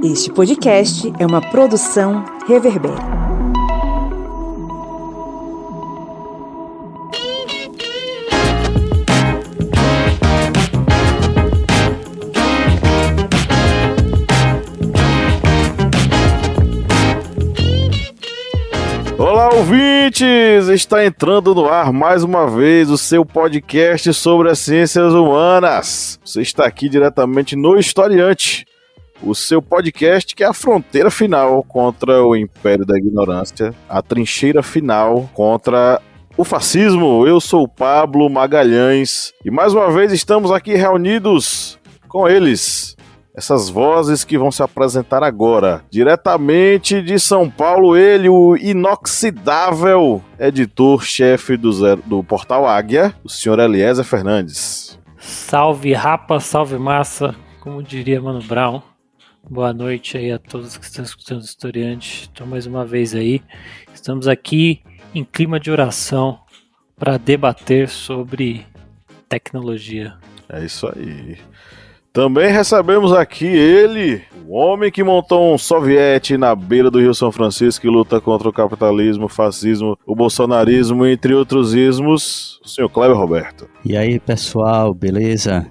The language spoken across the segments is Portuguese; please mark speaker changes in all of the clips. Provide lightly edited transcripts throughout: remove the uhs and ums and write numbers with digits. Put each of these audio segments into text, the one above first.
Speaker 1: Este podcast é uma produção Reverber.
Speaker 2: Olá, ouvintes! Está entrando no ar mais uma vez o seu podcast sobre as ciências humanas. Você está aqui diretamente no Historiante, o seu podcast que é a fronteira final contra o império da ignorância, a trincheira final contra o fascismo. Eu sou o Pablo Magalhães e mais uma vez estamos aqui reunidos com eles. Essas vozes que vão se apresentar agora, diretamente de São Paulo, ele, o inoxidável editor-chefe do Portal Águia, o senhor Eliezer Fernandes.
Speaker 3: Salve rapa, salve massa, como diria Mano Brown. Boa noite aí a todos que estão escutando o Historiante. Então, mais uma vez aí, estamos aqui em clima de oração para debater sobre tecnologia.
Speaker 2: É isso aí. Também recebemos aqui ele, o homem que montou um soviete na beira do Rio São Francisco e luta contra o capitalismo, o fascismo, o bolsonarismo, entre outros ismos, o senhor Cléber Roberto.
Speaker 4: E aí, pessoal, beleza?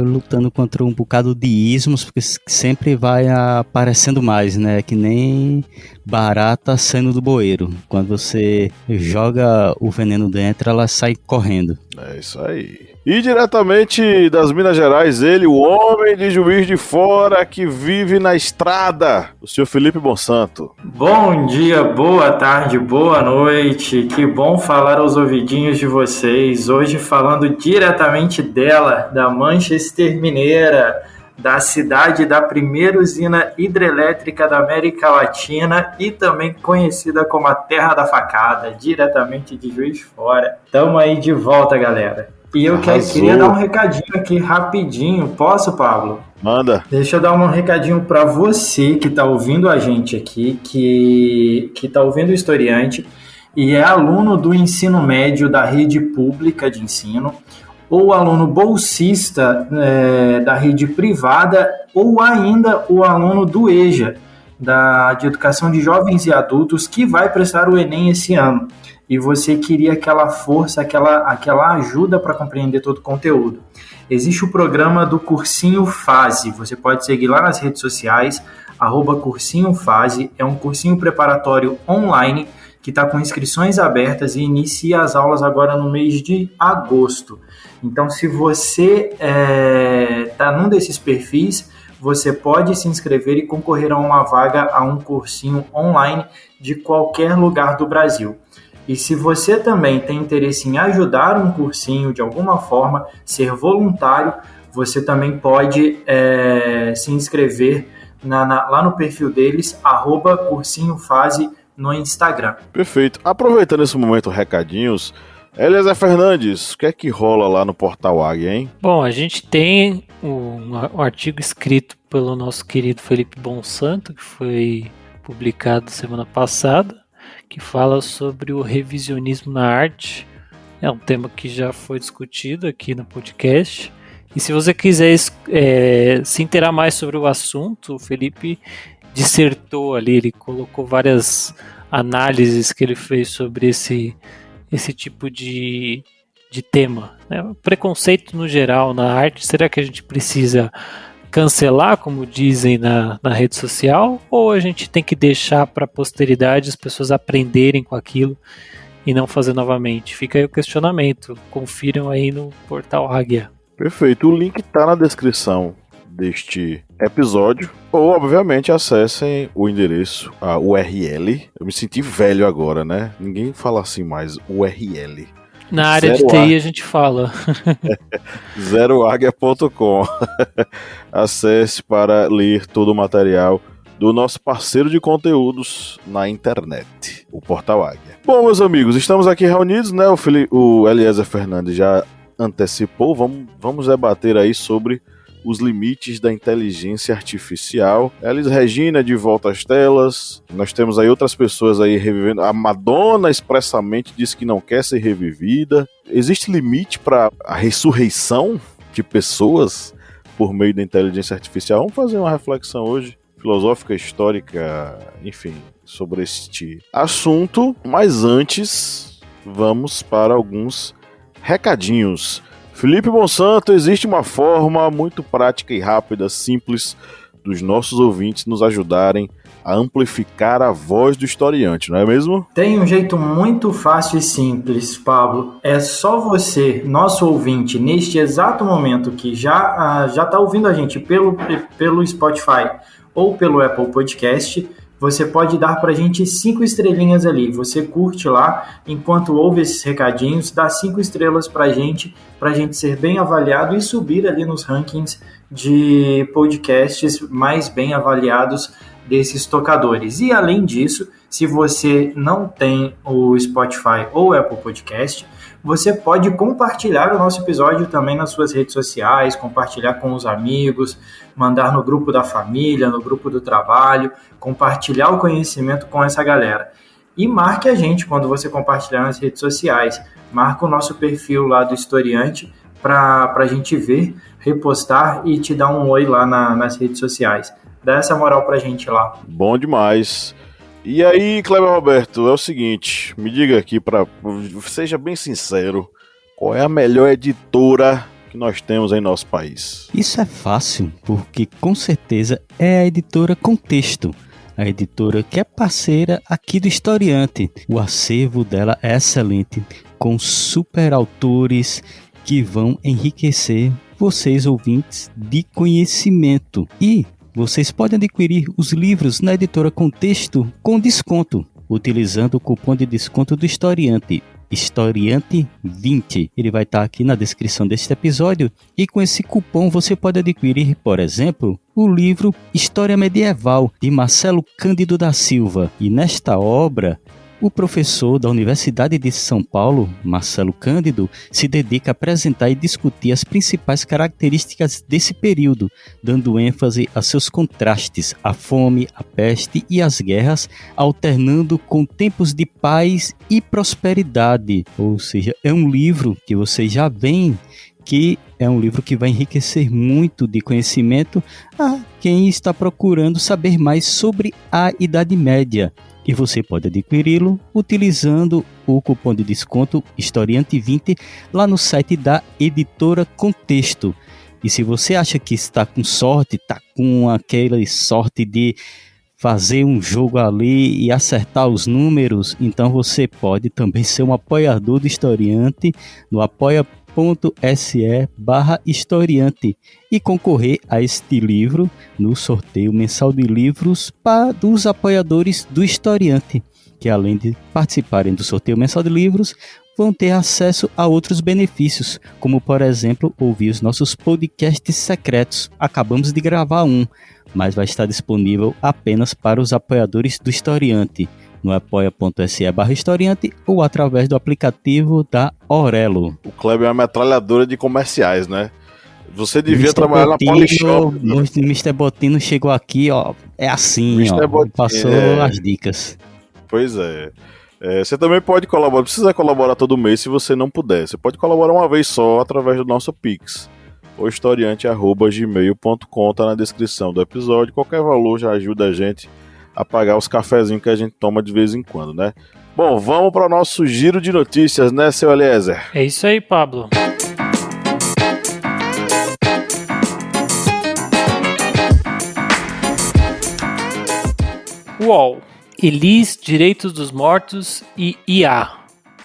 Speaker 4: Lutando contra um bocado de ismos, porque sempre vai aparecendo mais, né? Que nem barata saindo do bueiro. Quando você joga o veneno dentro, ela sai correndo.
Speaker 2: É isso aí. E diretamente das Minas Gerais, ele, o homem de Juiz de Fora que vive na estrada, o senhor Felipe Bonsanto.
Speaker 5: Bom dia, boa tarde, boa noite. Que bom falar aos ouvidinhos de vocês. Hoje falando diretamente dela, da Manchester Mineira, da cidade da primeira usina hidrelétrica da América Latina e também conhecida como a Terra da Facada, diretamente de Juiz de Fora. Tamo aí de volta, galera. E eu queria dar um recadinho aqui rapidinho. Posso, Pablo?
Speaker 2: Manda.
Speaker 5: Deixa eu dar um recadinho para você que está ouvindo a gente aqui, que está ouvindo o Historiante e é aluno do ensino médio da rede pública de ensino, ou aluno bolsista da rede privada, ou ainda o aluno do EJA, de Educação de Jovens e Adultos, que vai prestar o Enem esse ano. E você queria aquela força, aquela ajuda para compreender todo o conteúdo. Existe o programa do Cursinho Fase. Você pode seguir lá nas redes sociais, @Cursinho Fase. É um cursinho preparatório online que está com inscrições abertas e inicia as aulas agora no mês de agosto. Então, se você está num desses perfis, você pode se inscrever e concorrer a uma vaga a um cursinho online de qualquer lugar do Brasil. E se você também tem interesse em ajudar um cursinho de alguma forma, ser voluntário, você também pode se inscrever lá no perfil deles, @cursinhofase no Instagram.
Speaker 2: Perfeito. Aproveitando esse momento, recadinhos, Eliezer Fernandes, o que é que rola lá no Portal Águia, hein?
Speaker 3: Bom, a gente tem um artigo escrito pelo nosso querido Felipe Bonsanto, que foi publicado semana passada, que fala sobre o revisionismo na arte. É um tema que já foi discutido aqui no podcast. E se você quiser se inteirar mais sobre o assunto, o Felipe dissertou ali, ele colocou várias análises que ele fez sobre esse tipo de tema, né? O preconceito no geral na arte, será que a gente precisa cancelar, como dizem na rede social, ou a gente tem que deixar para a posteridade as pessoas aprenderem com aquilo e não fazer novamente? Fica aí o questionamento. Confiram aí no Portal Águia.
Speaker 2: Perfeito. O link está na descrição deste episódio, ou obviamente acessem o endereço, a URL. Eu me senti velho agora, né? Ninguém fala assim mais, URL.
Speaker 3: Na área de TI a gente fala.
Speaker 2: zeroáguia.com. Acesse para ler todo o material do nosso parceiro de conteúdos na internet, o Portal Águia. Bom, meus amigos, estamos aqui reunidos, né? O Eliezer Fernandes já antecipou. Vamos debater aí sobre os limites da inteligência artificial. Elis Regina de volta às telas. Nós temos aí outras pessoas aí revivendo. A Madonna expressamente disse que não quer ser revivida. Existe limite para a ressurreição de pessoas por meio da inteligência artificial? Vamos fazer uma reflexão hoje filosófica, histórica, enfim, sobre este assunto. Mas antes, vamos para alguns recadinhos. Felipe Monsanto, existe uma forma muito prática e rápida, simples, dos nossos ouvintes nos ajudarem a amplificar a voz do historiante, não é mesmo?
Speaker 5: Tem um jeito muito fácil e simples, Pablo. É só você, nosso ouvinte, neste exato momento que já está ouvindo a gente pelo Spotify ou pelo Apple Podcast, você pode dar para a gente 5 estrelinhas ali. Você curte lá, enquanto ouve esses recadinhos, dá 5 estrelas para a gente ser bem avaliado e subir ali nos rankings de podcasts mais bem avaliados desses tocadores. E além disso, se você não tem o Spotify ou o Apple Podcast, você pode compartilhar o nosso episódio também nas suas redes sociais, compartilhar com os amigos, mandar no grupo da família, no grupo do trabalho, compartilhar o conhecimento com essa galera. E marque a gente quando você compartilhar nas redes sociais. Marca o nosso perfil lá do Historiante para a gente ver, repostar e te dar um oi lá nas redes sociais. Dá essa moral pra gente lá.
Speaker 2: Bom demais. E aí, Kleber Roberto, é o seguinte, me diga aqui, seja bem sincero, qual é a melhor editora que nós temos em nosso país?
Speaker 4: Isso é fácil, porque com certeza é a editora Contexto, a editora que é parceira aqui do Historiante. O acervo dela é excelente, com super autores que vão enriquecer vocês, ouvintes, de conhecimento. E vocês podem adquirir os livros na editora Contexto com desconto, utilizando o cupom de desconto do Historiante, Historiante20. Ele vai estar aqui na descrição deste episódio e com esse cupom você pode adquirir, por exemplo, o livro História Medieval, de Marcelo Cândido da Silva. E nesta obra, o professor da Universidade de São Paulo, Marcelo Cândido, se dedica a apresentar e discutir as principais características desse período, dando ênfase a seus contrastes, a fome, a peste e as guerras, alternando com tempos de paz e prosperidade. Ou seja, é um livro que vocês já veem que é um livro que vai enriquecer muito de conhecimento a quem está procurando saber mais sobre a Idade Média. E você pode adquiri-lo utilizando o cupom de desconto Historiante20 lá no site da editora Contexto. E se você acha que está com sorte, está com aquela sorte de fazer um jogo ali e acertar os números, então você pode também ser um apoiador do Historiante no apoia.se/historiante e concorrer a este livro no sorteio mensal de livros dos apoiadores do Historiante, que além de participarem do sorteio mensal de livros, vão ter acesso a outros benefícios, como por exemplo, ouvir os nossos podcasts secretos. Acabamos de gravar um, mas vai estar disponível apenas para os apoiadores do Historiante, no apoia.se/historiante ou através do aplicativo da Aurelo.
Speaker 2: O Kleber é uma metralhadora de comerciais, né? Você devia trabalhar na Polishop.
Speaker 4: O Mr. Botino chegou aqui, ó, é assim,
Speaker 2: Mr.
Speaker 4: ó,
Speaker 2: Botino,
Speaker 4: passou as dicas.
Speaker 2: Pois é. Você também pode colaborar, não precisa colaborar todo mês se você não puder. Você pode colaborar uma vez só através do nosso Pix. O historiante@gmail.com, tá na descrição do episódio. Qualquer valor já ajuda a gente a pagar os cafezinhos que a gente toma de vez em quando, né? Bom, vamos para o nosso giro de notícias, né, seu Eliezer?
Speaker 3: É isso aí, Pablo. UOL. Elis, Direitos dos Mortos e IA.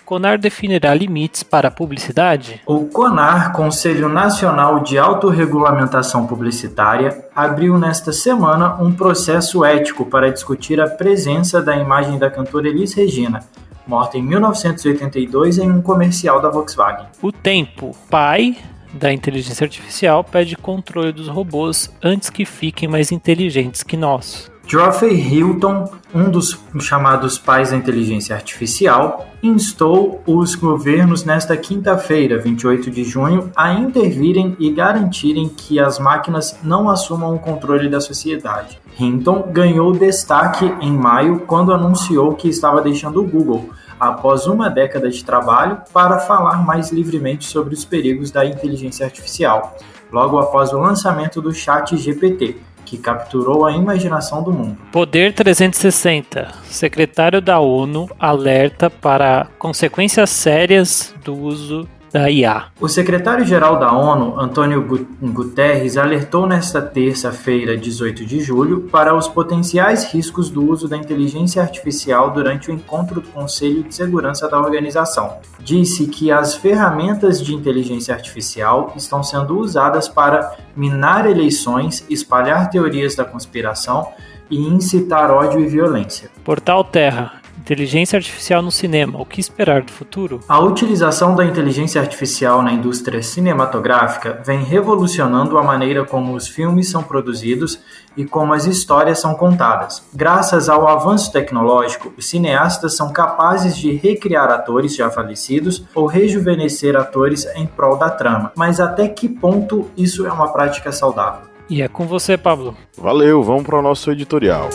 Speaker 3: CONAR definirá limites para a publicidade?
Speaker 5: O CONAR, Conselho Nacional de Autorregulamentação Publicitária, abriu nesta semana um processo ético para discutir a presença da imagem da cantora Elis Regina, morta em 1982 em um comercial da Volkswagen.
Speaker 3: O Tempo. Pai da inteligência artificial pede controle dos robôs antes que fiquem mais inteligentes que nós.
Speaker 5: Geoffrey Hilton, um dos chamados pais da inteligência artificial, instou os governos nesta quinta-feira, 28 de junho, a intervirem e garantirem que as máquinas não assumam o controle da sociedade. Hinton ganhou destaque em maio quando anunciou que estava deixando o Google, após uma década de trabalho, para falar mais livremente sobre os perigos da inteligência artificial, logo após o lançamento do ChatGPT, que capturou a imaginação do mundo.
Speaker 3: Poder 360. Secretário da ONU alerta para consequências sérias do uso da IA.
Speaker 5: O secretário-geral da ONU, Antônio Guterres, alertou nesta terça-feira, 18 de julho, para os potenciais riscos do uso da inteligência artificial durante o encontro do Conselho de Segurança da organização. Disse que as ferramentas de inteligência artificial estão sendo usadas para minar eleições, espalhar teorias da conspiração e incitar ódio e violência.
Speaker 3: Portal Terra. Inteligência artificial no cinema. O que esperar do futuro?
Speaker 5: A utilização da inteligência artificial na indústria cinematográfica vem revolucionando a maneira como os filmes são produzidos e como as histórias são contadas. Graças ao avanço tecnológico, os cineastas são capazes de recriar atores já falecidos ou rejuvenescer atores em prol da trama. Mas até que ponto isso é uma prática saudável?
Speaker 3: E é com você, Pablo.
Speaker 2: Valeu, vamos para o nosso editorial.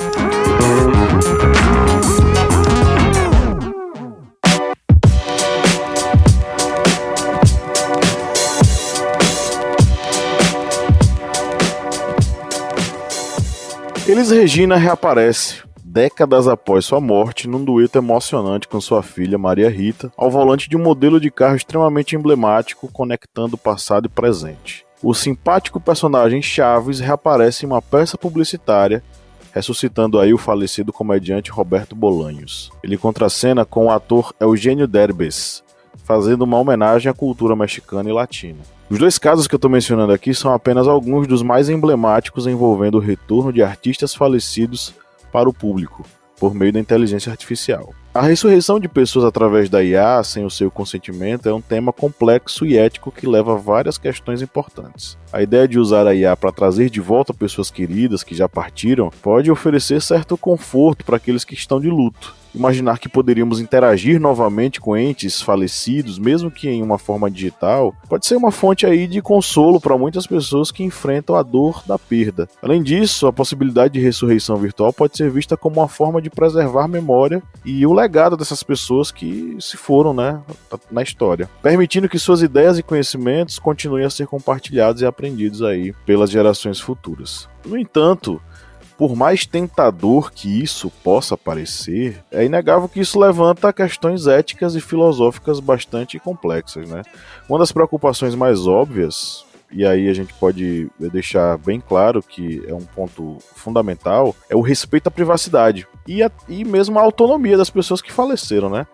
Speaker 2: Elis Regina reaparece, décadas após sua morte, num dueto emocionante com sua filha Maria Rita, ao volante de um modelo de carro extremamente emblemático, conectando passado e presente. O simpático personagem Chaves reaparece em uma peça publicitária, ressuscitando aí o falecido comediante Roberto Bolanhos. Ele contracena com o ator Eugênio Derbez, fazendo uma homenagem à cultura mexicana e latina. Os dois casos que eu estou mencionando aqui são apenas alguns dos mais emblemáticos envolvendo o retorno de artistas falecidos para o público, por meio da inteligência artificial. A ressurreição de pessoas através da IA, sem o seu consentimento, é um tema complexo e ético que leva a várias questões importantes. A ideia de usar a IA para trazer de volta pessoas queridas que já partiram pode oferecer certo conforto para aqueles que estão de luto. Imaginar que poderíamos interagir novamente com entes falecidos, mesmo que em uma forma digital, pode ser uma fonte aí de consolo para muitas pessoas que enfrentam a dor da perda. Além disso, a possibilidade de ressurreição virtual pode ser vista como uma forma de preservar a memória e o legado dessas pessoas que se foram, na história, permitindo que suas ideias e conhecimentos continuem a ser compartilhados e aprendidos aí pelas gerações futuras. No entanto, por mais tentador que isso possa parecer, é inegável que isso levanta questões éticas e filosóficas bastante complexas, né? Uma das preocupações mais óbvias, e aí a gente pode deixar bem claro que é um ponto fundamental, é o respeito à privacidade e mesmo a autonomia das pessoas que faleceram, né?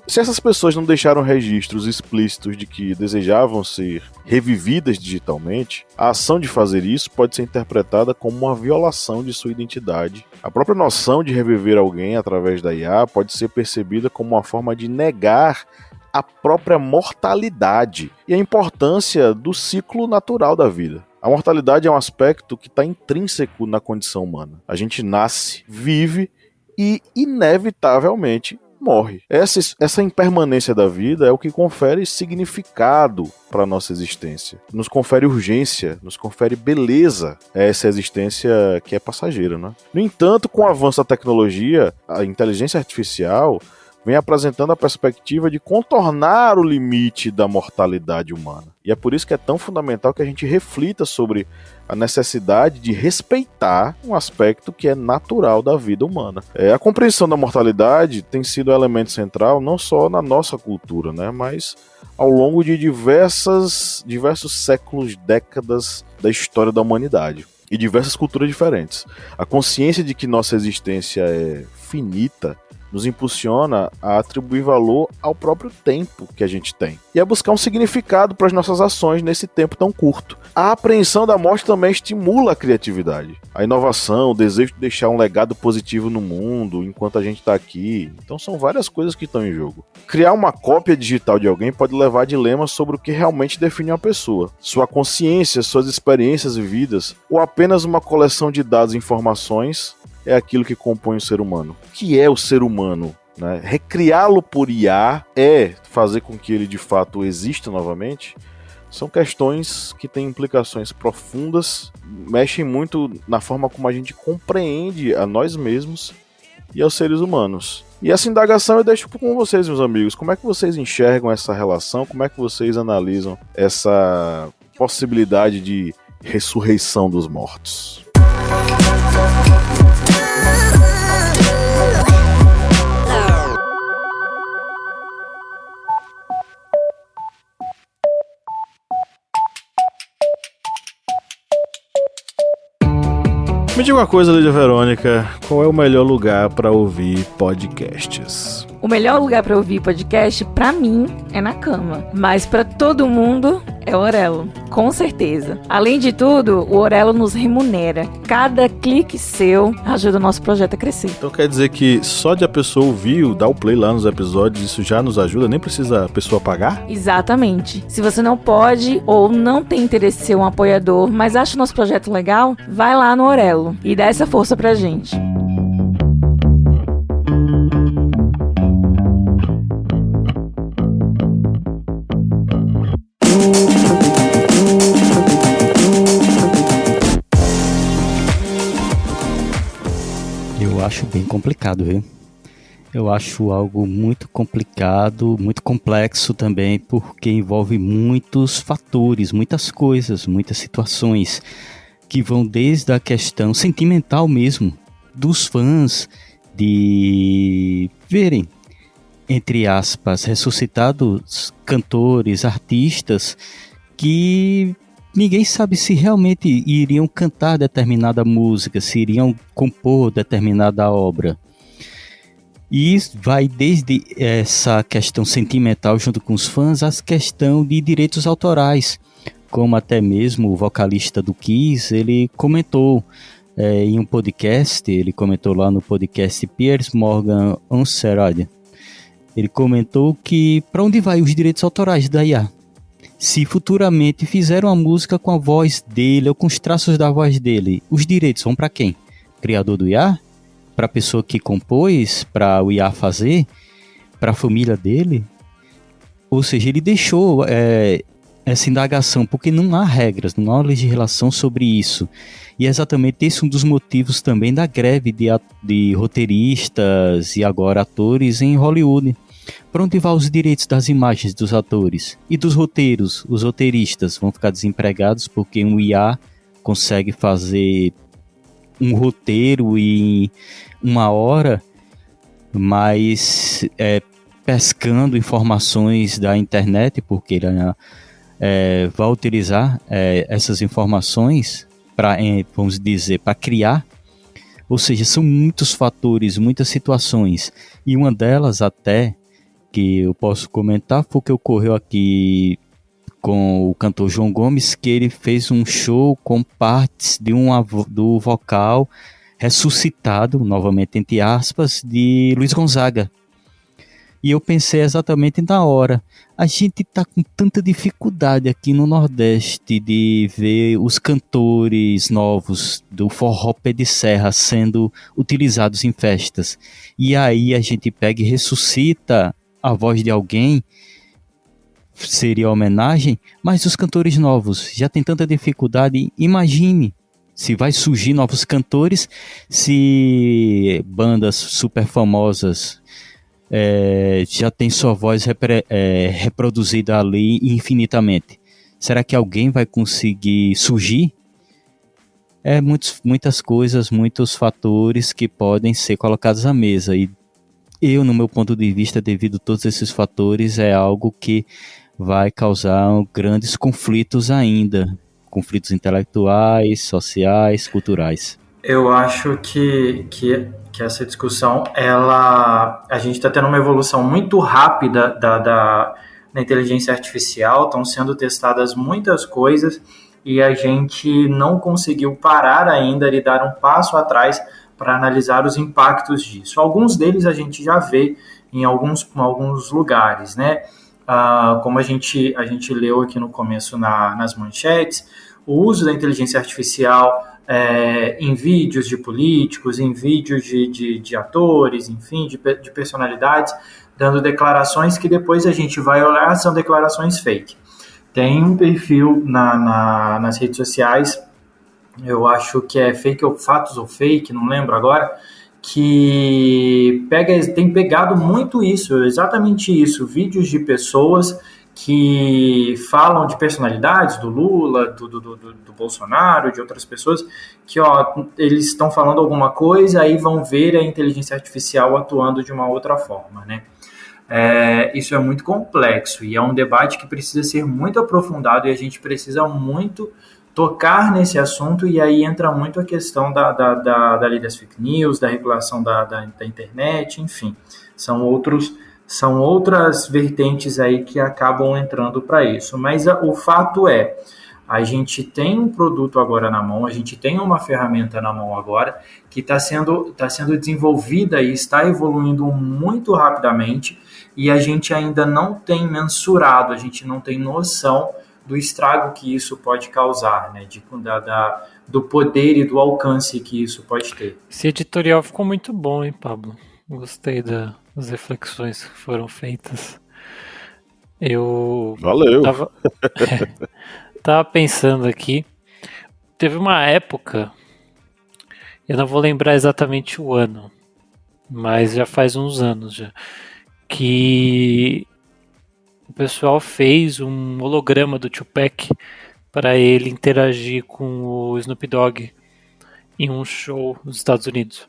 Speaker 2: Se essas pessoas não deixaram registros explícitos de que desejavam ser revividas digitalmente, a ação de fazer isso pode ser interpretada como uma violação de sua identidade. A própria noção de reviver alguém através da IA pode ser percebida como uma forma de negar a própria mortalidade e a importância do ciclo natural da vida. A mortalidade é um aspecto que está intrínseco na condição humana. A gente nasce, vive e, inevitavelmente, morre. Essa impermanência da vida é o que confere significado para a nossa existência. Nos confere urgência, nos confere beleza a essa existência que é passageira, né? No entanto, com o avanço da tecnologia, a inteligência artificial vem apresentando a perspectiva de contornar o limite da mortalidade humana. E é por isso que é tão fundamental que a gente reflita sobre a necessidade de respeitar um aspecto que é natural da vida humana. A compreensão da mortalidade tem sido um elemento central não só na nossa cultura, mas ao longo de diversos séculos, décadas da história da humanidade e diversas culturas diferentes. A consciência de que nossa existência é finita nos impulsiona a atribuir valor ao próprio tempo que a gente tem e a buscar um significado para as nossas ações nesse tempo tão curto. A apreensão da morte também estimula a criatividade, a inovação, o desejo de deixar um legado positivo no mundo enquanto a gente está aqui. Então são várias coisas que estão em jogo. Criar uma cópia digital de alguém pode levar a dilemas sobre o que realmente define uma pessoa, sua consciência, suas experiências vividas, ou apenas uma coleção de dados e informações é aquilo que compõe o ser humano. O que é o ser humano? Recriá-lo por IA é fazer com que ele de fato exista novamente? São questões que têm implicações profundas, mexem muito na forma como a gente compreende a nós mesmos e aos seres humanos. E essa indagação eu deixo com vocês, meus amigos. Como é que vocês enxergam essa relação? Como é que vocês analisam essa possibilidade de ressurreição dos mortos? Me diga uma coisa, Lídia Verônica, qual é o melhor lugar para ouvir podcasts?
Speaker 6: O melhor lugar para ouvir podcast, pra mim, é na cama. Mas pra todo mundo, é o Orelo. Com certeza. Além de tudo, o Orelo nos remunera. Cada clique seu ajuda o nosso projeto a crescer.
Speaker 2: Então quer dizer que só de a pessoa ouvir, dar o play lá nos episódios, isso já nos ajuda? Nem precisa a pessoa pagar?
Speaker 6: Exatamente. Se você não pode ou não tem interesse em ser um apoiador, mas acha o nosso projeto legal, vai lá no Orelo e dá essa força pra gente.
Speaker 4: Eu acho bem complicado, viu? Eu acho algo muito complicado, muito complexo também, porque envolve muitos fatores, muitas coisas, muitas situações, que vão desde a questão sentimental mesmo, dos fãs, de verem, entre aspas, ressuscitados cantores, artistas, que ninguém sabe se realmente iriam cantar determinada música, se iriam compor determinada obra. E vai desde essa questão sentimental junto com os fãs, a questão de direitos autorais, como até mesmo o vocalista do Kiss, ele comentou em um podcast, ele comentou lá no podcast Piers Morgan Uncertain, ele comentou que para onde vai os direitos autorais da IA? Se futuramente fizer uma música com a voz dele ou com os traços da voz dele, os direitos vão para quem? Criador do IA? Para a pessoa que compôs, para o IA fazer? Para a família dele? Ou seja, ele deixou essa indagação, porque não há regras, não há legislação sobre isso. E é exatamente esse um dos motivos também da greve de roteiristas e agora atores em Hollywood. Para onde vão os direitos das imagens dos atores? E dos roteiros? Os roteiristas vão ficar desempregados porque um IA consegue fazer um roteiro em 1 hora, mas pescando informações da internet, porque ele vai utilizar essas informações para, vamos dizer, para criar. Ou seja, são muitos fatores, muitas situações. E uma delas até que eu posso comentar foi o que ocorreu aqui com o cantor João Gomes, que ele fez um show com partes do vocal ressuscitado, novamente entre aspas, de Luiz Gonzaga. E eu pensei exatamente na hora, a gente está com tanta dificuldade aqui no Nordeste de ver os cantores novos do forró pé de serra sendo utilizados em festas. E aí a gente pega e ressuscita a voz de alguém, seria homenagem, mas os cantores novos já tem tanta dificuldade. Imagine se vai surgir novos cantores, se bandas super famosas já tem sua voz reproduzida ali infinitamente. Será que alguém vai conseguir surgir? Muitas coisas, muitos fatores que podem ser colocados à mesa. E eu, no meu ponto de vista, devido a todos esses fatores, é algo que vai causar grandes conflitos ainda. Conflitos intelectuais, sociais, culturais.
Speaker 5: Eu acho que essa discussão, a gente está tendo uma evolução muito rápida da inteligência artificial, estão sendo testadas muitas coisas e a gente não conseguiu parar ainda de dar um passo atrás para analisar os impactos disso. Alguns deles a gente já vê em alguns lugares, né? Como a gente leu aqui no começo nas manchetes, o uso da inteligência artificial em vídeos de políticos, em vídeos de atores, enfim, de personalidades, dando declarações que depois a gente vai olhar, são declarações fake. Tem um perfil nas redes sociais, eu acho que é Fatos ou Fake, não lembro agora, que tem pegado muito isso, exatamente isso, vídeos de pessoas que falam de personalidades do Lula, do Bolsonaro, de outras pessoas, que eles estão falando alguma coisa, aí vão ver a inteligência artificial atuando de uma outra forma, né? Isso é muito complexo e é um debate que precisa ser muito aprofundado e a gente precisa muito tocar nesse assunto, e aí entra muito a questão da lei das fake news, da regulação da internet, enfim, são outras vertentes aí que acabam entrando para isso. Mas o fato é, a gente tem um produto agora na mão, a gente tem uma ferramenta na mão agora que está sendo desenvolvida e está evoluindo muito rapidamente, e a gente ainda não tem mensurado, a gente não tem noção do estrago que isso pode causar, né? Do poder e do alcance que isso pode ter.
Speaker 3: Esse editorial ficou muito bom, hein, Pablo? Gostei das reflexões que foram feitas.
Speaker 2: Valeu!
Speaker 3: Tava pensando aqui, teve uma época, eu não vou lembrar exatamente o ano, mas já faz uns anos já, que o pessoal fez um holograma do Tupac para ele interagir com o Snoop Dogg em um show nos Estados Unidos.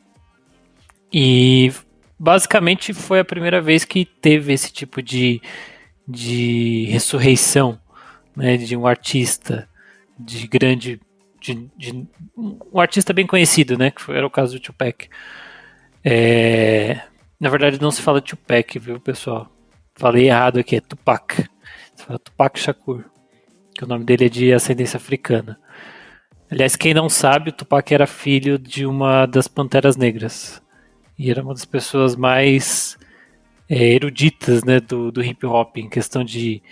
Speaker 3: E basicamente foi a primeira vez que teve esse tipo de ressurreição, né, de um artista de grande, um artista bem conhecido, né, que era o caso do Tupac. Na verdade não se fala Tupac, viu, pessoal? Falei errado aqui, é Tupac. Se fala Tupac Shakur, que o nome dele é de ascendência africana. Aliás, quem não sabe, o Tupac era filho de uma das Panteras Negras. E era uma das pessoas mais eruditas, né, do hip hop, em questão de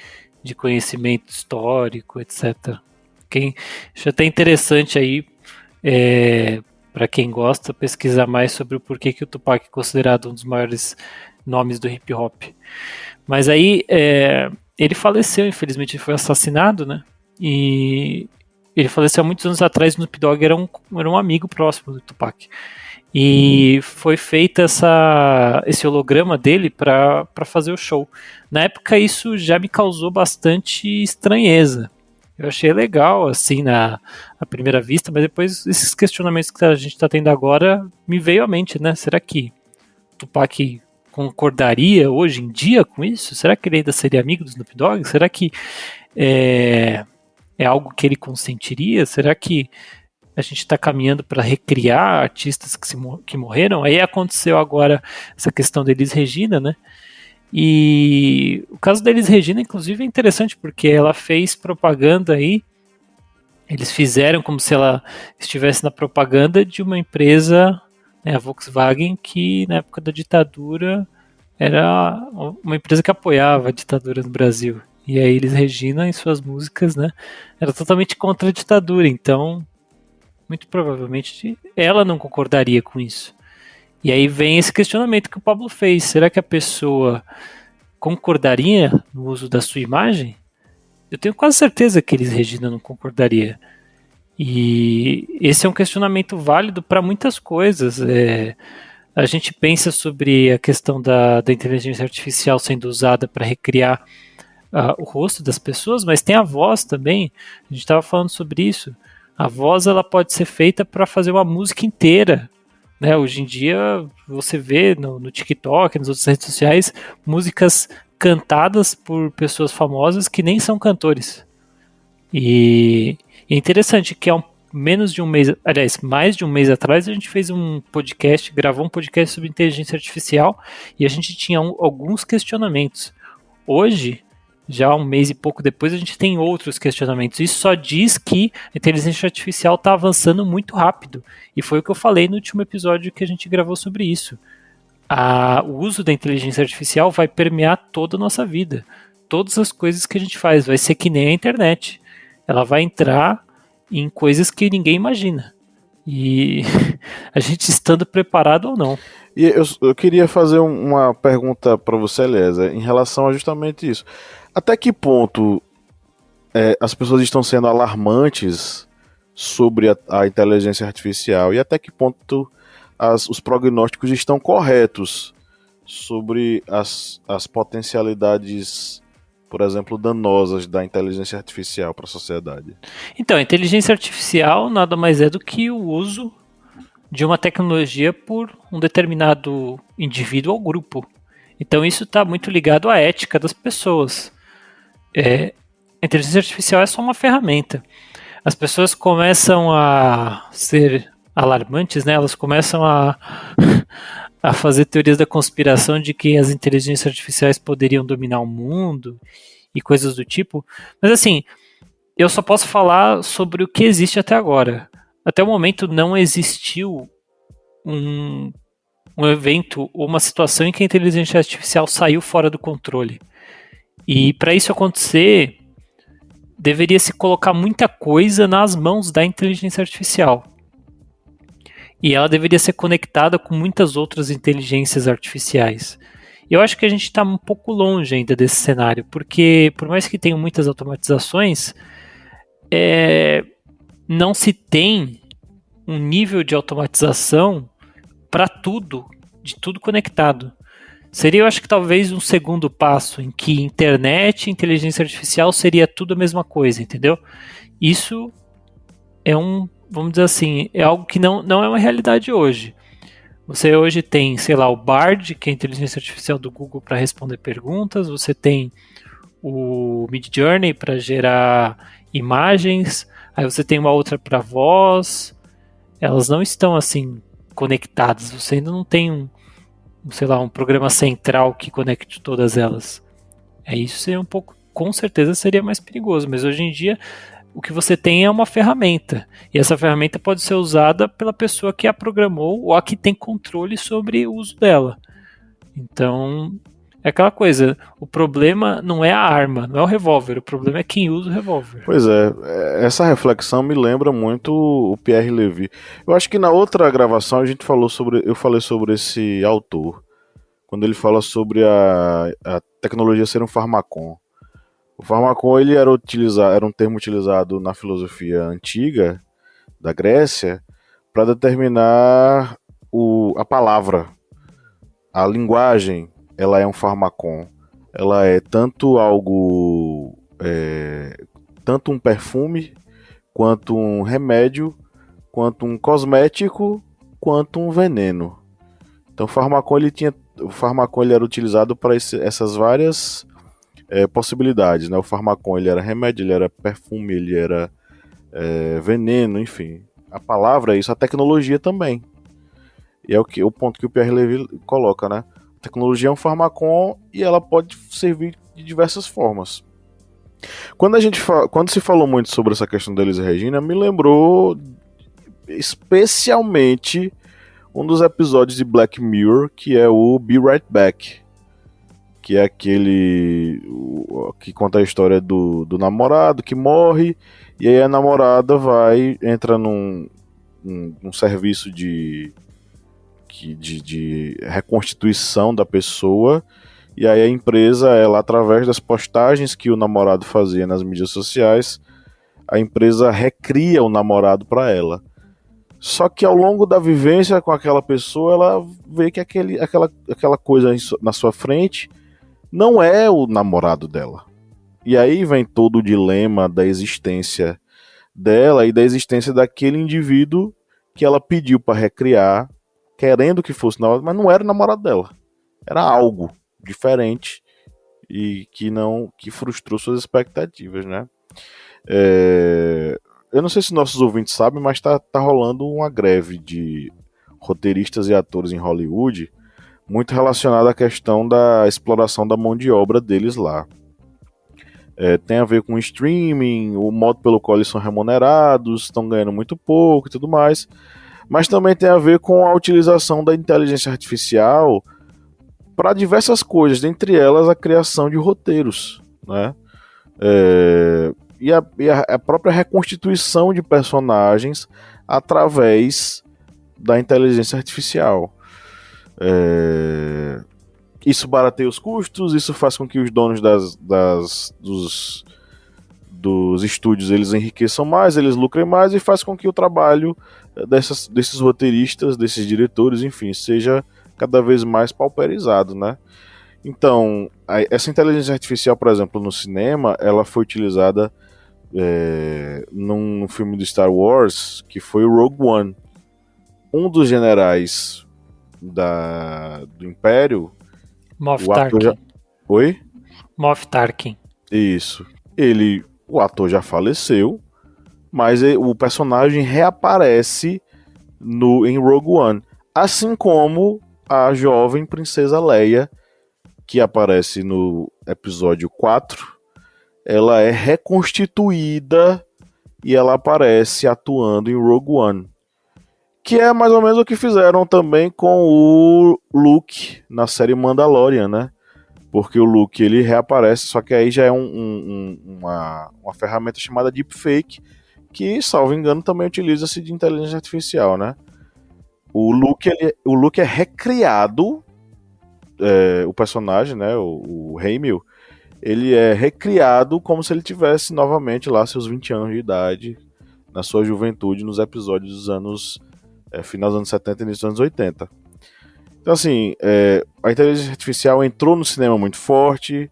Speaker 3: conhecimento histórico, etc. Acho até interessante aí, para quem gosta, pesquisar mais sobre o porquê que o Tupac é considerado um dos maiores nomes do hip hop. Mas aí ele faleceu, infelizmente, ele foi assassinado, né? E ele faleceu há muitos anos atrás. O Snoop Dogg era um amigo próximo do Tupac. E foi feita esse holograma dele para fazer o show. Na época isso já me causou bastante estranheza. Eu achei legal, assim, à primeira vista, mas depois esses questionamentos que a gente está tendo agora me veio à mente, né? Será que o Tupac concordaria hoje em dia com isso? Será que ele ainda seria amigo do Snoop Dogg? Será que é algo que ele consentiria? Será que a gente está caminhando para recriar artistas que morreram? Aí aconteceu agora essa questão da Elis Regina, né? E o caso da Elis Regina, inclusive, é interessante porque ela fez propaganda aí. Eles fizeram como se ela estivesse na propaganda de uma empresa, né, a Volkswagen, que na época da ditadura era uma empresa que apoiava a ditadura no Brasil. E a Elis Regina, em suas músicas, né, era totalmente contra a ditadura. Então, muito provavelmente, ela não concordaria com isso. E aí vem esse questionamento que o Pablo fez. Será que a pessoa concordaria no uso da sua imagem? Eu tenho quase certeza que Elis Regina não concordaria. E esse é um questionamento válido para muitas coisas. A gente pensa sobre a questão da inteligência artificial sendo usada para recriar o rosto das pessoas, mas tem a voz também. A gente estava falando sobre isso. A voz ela pode ser feita para fazer uma música inteira. Né, hoje em dia você vê no TikTok, nas outras redes sociais, músicas cantadas por pessoas famosas que nem são cantores. E é interessante que mais de um mês atrás, a gente fez gravou um podcast sobre inteligência artificial e a gente tinha alguns questionamentos. Hoje, já um mês e pouco depois, a gente tem outros questionamentos. Isso só diz que a inteligência artificial está avançando muito rápido. E foi o que eu falei no último episódio que a gente gravou sobre isso. O uso da inteligência artificial vai permear toda a nossa vida. Todas as coisas que a gente faz. Vai ser que nem a internet. Ela vai entrar em coisas que ninguém imagina. E a gente estando preparado ou não.
Speaker 2: E eu queria fazer uma pergunta para você, Eliezer, em relação a justamente isso. Até que ponto as pessoas estão sendo alarmantes sobre a inteligência artificial e até que ponto os prognósticos estão corretos sobre as potencialidades por exemplo, danosas da inteligência artificial para a sociedade?
Speaker 3: Então, a inteligência artificial nada mais é do que o uso de uma tecnologia por um determinado indivíduo ou grupo. Então, isso está muito ligado à ética das pessoas. A inteligência artificial é só uma ferramenta. As pessoas começam a ser alarmantes, né? Elas começam a fazer teorias da conspiração de que as inteligências artificiais poderiam dominar o mundo e coisas do tipo. Mas assim, eu só posso falar sobre o que existe até agora. Até o momento não existiu um evento ou uma situação em que a inteligência artificial saiu fora do controle. E para isso acontecer, deveria se colocar muita coisa nas mãos da inteligência artificial. E ela deveria ser conectada com muitas outras inteligências artificiais. Eu acho que a gente está um pouco longe ainda desse cenário, porque por mais que tenham muitas automatizações, não se tem um nível de automatização para tudo, de tudo conectado. Seria, eu acho que talvez um segundo passo em que internet e inteligência artificial seria tudo a mesma coisa, entendeu? Isso é vamos dizer assim, é algo que não é uma realidade hoje. Você hoje tem, sei lá, o Bard, que é a inteligência artificial do Google para responder perguntas, você tem o Midjourney para gerar imagens, aí você tem uma outra para voz. Elas não estão assim conectadas, você ainda não tem sei lá, um programa central que conecte todas elas. Isso seria um pouco, com certeza seria mais perigoso, mas hoje em dia o que você tem é uma ferramenta, e essa ferramenta pode ser usada pela pessoa que a programou ou a que tem controle sobre o uso dela. Então, é aquela coisa, o problema não é a arma, não é o revólver, o problema é quem usa o revólver.
Speaker 2: Pois é, essa reflexão me lembra muito o Pierre Levy. Eu acho que na outra gravação eu falei sobre esse autor, quando ele fala sobre a tecnologia ser um farmacon. O farmacon ele era um termo utilizado na filosofia antiga da Grécia para determinar a palavra, a linguagem. Ela é um farmacon. Ela é tanto algo, tanto um perfume, quanto um remédio, quanto um cosmético, quanto um veneno. Então o farmacon ele era utilizado para essas várias possibilidades, né? O farmacon ele era remédio, ele era perfume, ele era veneno, enfim. A palavra é isso, a tecnologia também. E é o ponto que o Pierre Levy coloca, né? A tecnologia é um farmacon e ela pode servir de diversas formas. Quando se falou muito sobre essa questão da Elis Regina, me lembrou especialmente um dos episódios de Black Mirror, que é o Be Right Back, que é aquele que conta a história do namorado que morre, e aí a namorada entra num serviço de reconstituição da pessoa, e aí a empresa, ela, através das postagens que o namorado fazia nas mídias sociais, a empresa recria o namorado para ela. Só que ao longo da vivência com aquela pessoa, ela vê que aquela coisa na sua frente não é o namorado dela. E aí vem todo o dilema da existência dela e da existência daquele indivíduo que ela pediu para recriar, querendo que fosse namorado, mas não era o namorado dela. Era algo diferente e que frustrou suas expectativas, né? Eu não sei se nossos ouvintes sabem, mas tá rolando uma greve de roteiristas e atores em Hollywood, muito relacionada à questão da exploração da mão de obra deles lá. Tem a ver com o streaming, o modo pelo qual eles são remunerados, estão ganhando muito pouco e tudo mais, mas também tem a ver com a utilização da inteligência artificial para diversas coisas, dentre elas a criação de roteiros, né? E a própria reconstituição de personagens através da inteligência artificial. Isso barateia os custos, isso faz com que os donos dos estúdios eles enriqueçam mais, eles lucrem mais, e faz com que o trabalho desses roteiristas, desses diretores, enfim, seja cada vez mais pauperizado, né? Então, essa inteligência artificial, por exemplo, no cinema, ela foi utilizada num filme do Star Wars, que foi o Rogue One. Um dos generais do Império,
Speaker 3: Moff
Speaker 2: o ator
Speaker 3: Tarkin.
Speaker 2: Oi?
Speaker 3: Moff Tarkin.
Speaker 2: Isso. O ator já faleceu, mas o personagem reaparece em Rogue One. Assim como a jovem princesa Leia, que aparece no episódio 4, ela é reconstituída e ela aparece atuando em Rogue One. Que é mais ou menos o que fizeram também com o Luke na série Mandalorian, né? Porque o Luke ele reaparece, só que aí já é uma ferramenta chamada Deepfake, que, salvo engano, também utiliza-se de inteligência artificial, né? O Luke é recriado, o personagem, né? O Hamill, ele é recriado como se ele tivesse novamente lá seus 20 anos de idade, na sua juventude, nos episódios dos anos final dos anos 70 e início dos anos 80. Então, assim, a inteligência artificial entrou no cinema muito forte,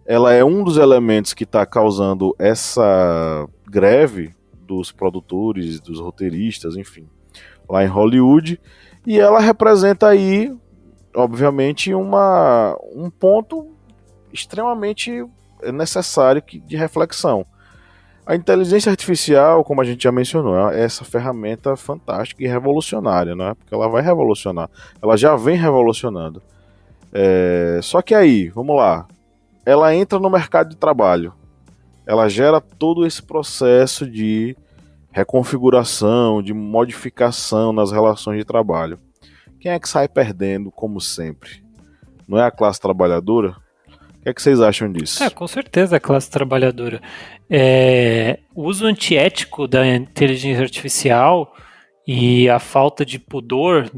Speaker 2: ela é um dos elementos que está causando essa greve dos produtores, dos roteiristas, enfim, lá em Hollywood, e ela representa aí, obviamente, um ponto extremamente necessário de reflexão. A inteligência artificial, como a gente já mencionou, é essa ferramenta fantástica e revolucionária, não é? Porque ela vai revolucionar. Ela já vem revolucionando. Só que aí, vamos lá. Ela entra no mercado de trabalho. Ela gera todo esse processo de reconfiguração, de modificação nas relações de trabalho. Quem é que sai perdendo, como sempre? Não é a classe trabalhadora? O que é que vocês acham disso?
Speaker 3: Com certeza a classe trabalhadora. O uso antiético da inteligência artificial e a falta de pudor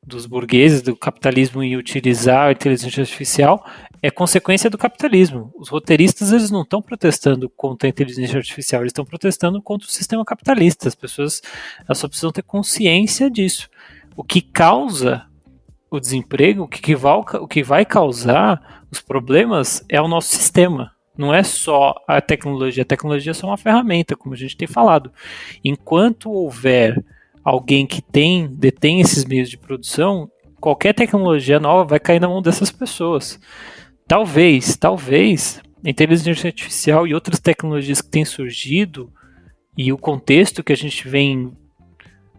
Speaker 3: dos burgueses, do capitalismo em utilizar a inteligência artificial é consequência do capitalismo. Os roteiristas eles não estão protestando contra a inteligência artificial, eles estão protestando contra o sistema capitalista. As pessoas elas só precisam ter consciência disso. O que causa o desemprego, o que vai causar os problemas é o nosso sistema. Não é só a tecnologia é só uma ferramenta, como a gente tem falado. Enquanto houver alguém que detém esses meios de produção, qualquer tecnologia nova vai cair na mão dessas pessoas. Talvez a inteligência artificial e outras tecnologias que têm surgido e o contexto que a gente vem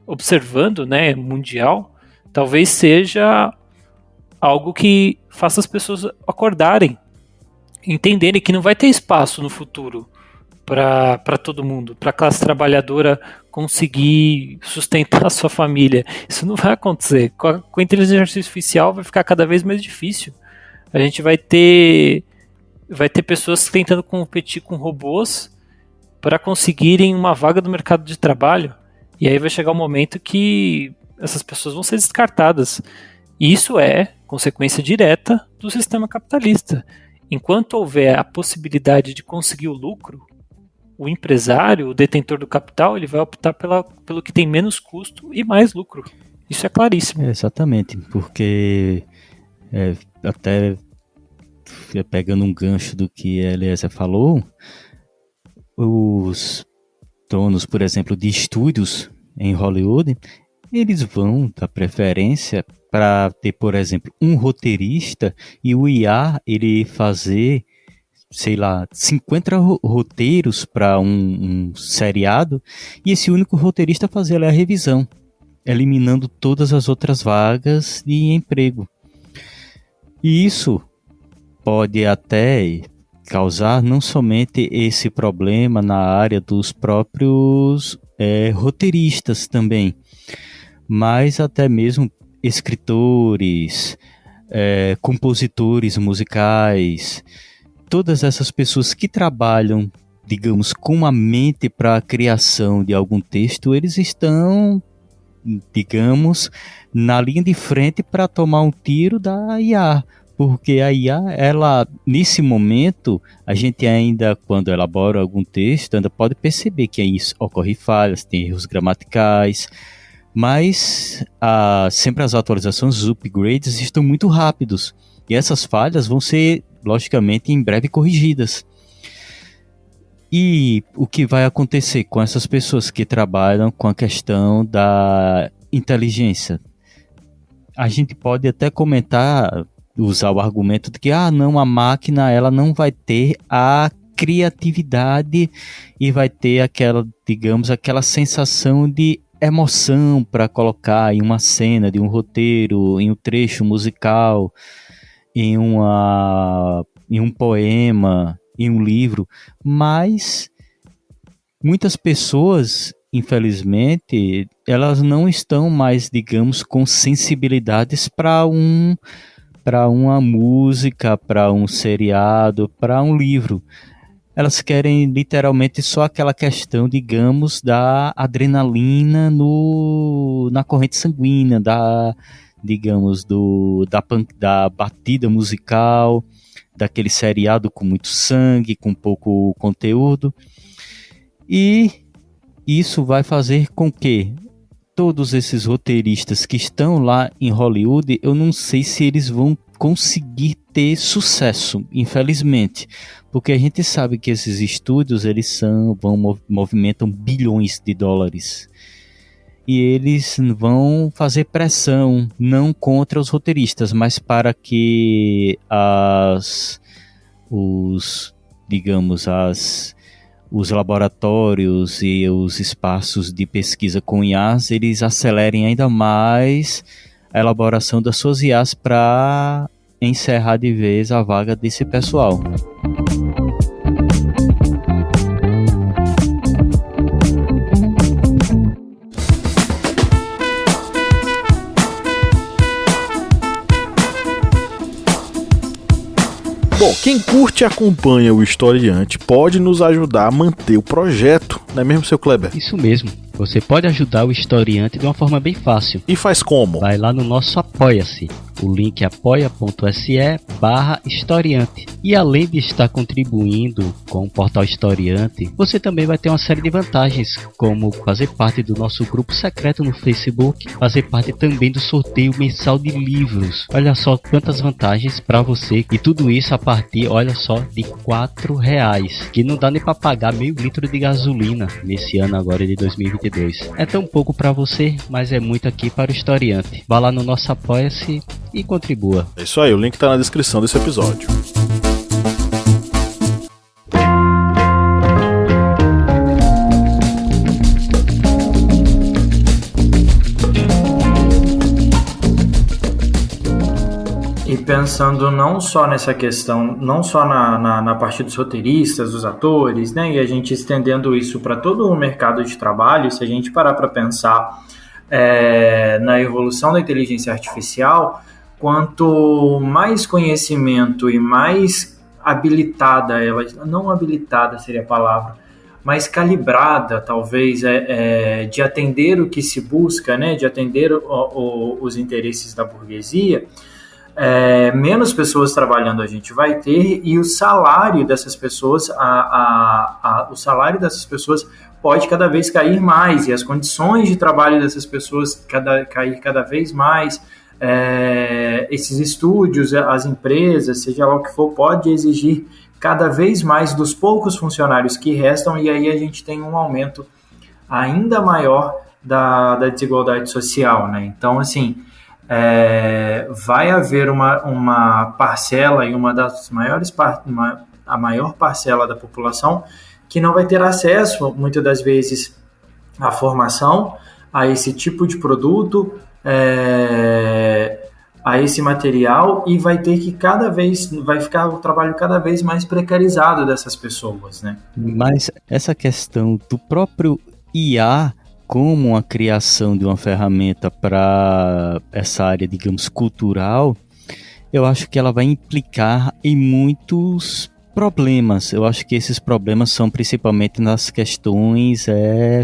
Speaker 3: observando, né, mundial, talvez seja algo que faça as pessoas acordarem, entenderem que não vai ter espaço no futuro para todo mundo, para a classe trabalhadora conseguir sustentar a sua família. Isso não vai acontecer. Com a inteligência artificial vai ficar cada vez mais difícil. A gente vai ter pessoas tentando competir com robôs para conseguirem uma vaga no mercado de trabalho. E aí vai chegar um momento que essas pessoas vão ser descartadas. E isso é consequência direta do sistema capitalista. Enquanto houver a possibilidade de conseguir o lucro, o empresário, o detentor do capital, ele vai optar pelo que tem menos custo e mais lucro. Isso é claríssimo.
Speaker 4: Exatamente, porque até pegando um gancho do que a Eliezer falou, os donos, por exemplo, de estúdios em Hollywood, eles vão dar preferência para ter, por exemplo, um roteirista e o IA ele fazer, sei lá, 50 roteiros para um seriado e esse único roteirista fazer a revisão, eliminando todas as outras vagas de emprego. E isso pode até causar não somente esse problema na área dos próprios roteiristas também, mas até mesmo escritores, compositores musicais, todas essas pessoas que trabalham, digamos, com a mente para a criação de algum texto, eles estão, digamos, na linha de frente para tomar um tiro da IA, porque a IA, ela, nesse momento, a gente ainda, quando elabora algum texto, ainda pode perceber que aí ocorre falhas, tem erros gramaticais, mas sempre as atualizações, os upgrades estão muito rápidos. E essas falhas vão ser, logicamente, em breve corrigidas. E o que vai acontecer com essas pessoas que trabalham com a questão da inteligência? A gente pode até comentar, usar o argumento de que não, a máquina ela não vai ter a criatividade e vai ter aquela, digamos, aquela sensação de emoção para colocar em uma cena, de um roteiro, em um trecho musical, em um poema, em um livro. Mas muitas pessoas, infelizmente, elas não estão mais, digamos, com sensibilidades para uma música, para um seriado, para um livro. Elas querem literalmente só aquela questão, digamos, da adrenalina na corrente sanguínea, digamos, da batida musical, daquele seriado com muito sangue, com pouco conteúdo. E isso vai fazer com que todos esses roteiristas que estão lá em Hollywood, eu não sei se eles vão conseguir ter sucesso, infelizmente, porque a gente sabe que esses estúdios movimentam bilhões de dólares e eles vão fazer pressão não contra os roteiristas, mas para que os laboratórios e os espaços de pesquisa com IAs, eles acelerem ainda mais a elaboração das suas IAs para encerrar de vez a vaga desse pessoal.
Speaker 2: Bom, quem curte e acompanha o Historiante pode nos ajudar a manter o projeto, não é mesmo, seu Kleber?
Speaker 4: Isso mesmo. Você pode ajudar o Historiante de uma forma bem fácil.
Speaker 2: E faz como?
Speaker 4: Vai lá no nosso Apoia-se. O link é apoia.se/historiante. E além de estar contribuindo com o Portal Historiante, você também vai ter uma série de vantagens, como fazer parte do nosso grupo secreto no Facebook, fazer parte também do sorteio mensal de livros. Olha só quantas vantagens para você. E tudo isso a partir, olha só, de R$4, que não dá nem para pagar meio litro de gasolina nesse ano agora de 2022. É tão pouco para você, mas é muito aqui para o Historiante. Vá lá no nosso Apoia-se e contribua.
Speaker 2: É isso aí, o link tá na descrição desse episódio.
Speaker 5: E pensando não só nessa questão, não só na parte dos roteiristas, dos atores, né, e a gente estendendo isso para todo o mercado de trabalho, se a gente parar para pensar na evolução da inteligência artificial, quanto mais conhecimento e mais habilitada ela, não habilitada seria a palavra, mais calibrada talvez, de atender o que se busca, né, de atender os interesses da burguesia, menos pessoas trabalhando a gente vai ter, e o salário dessas pessoas, o salário dessas pessoas pode cada vez cair mais, e as condições de trabalho dessas pessoas cair cada vez mais. Esses estúdios, as empresas, seja lá o que for, pode exigir cada vez mais dos poucos funcionários que restam, e aí a gente tem um aumento ainda maior da desigualdade social, né? Então, assim, vai haver uma parcela, e a maior parcela da população que não vai ter acesso, muitas das vezes, à formação, a esse tipo de produto, a esse material, e vai ter que vai ficar o trabalho cada vez mais precarizado dessas pessoas, né?
Speaker 4: Mas essa questão do próprio IA como uma criação de uma ferramenta para essa área, digamos, cultural, eu acho que ela vai implicar em muitos problemas. Eu acho que esses problemas são principalmente nas questões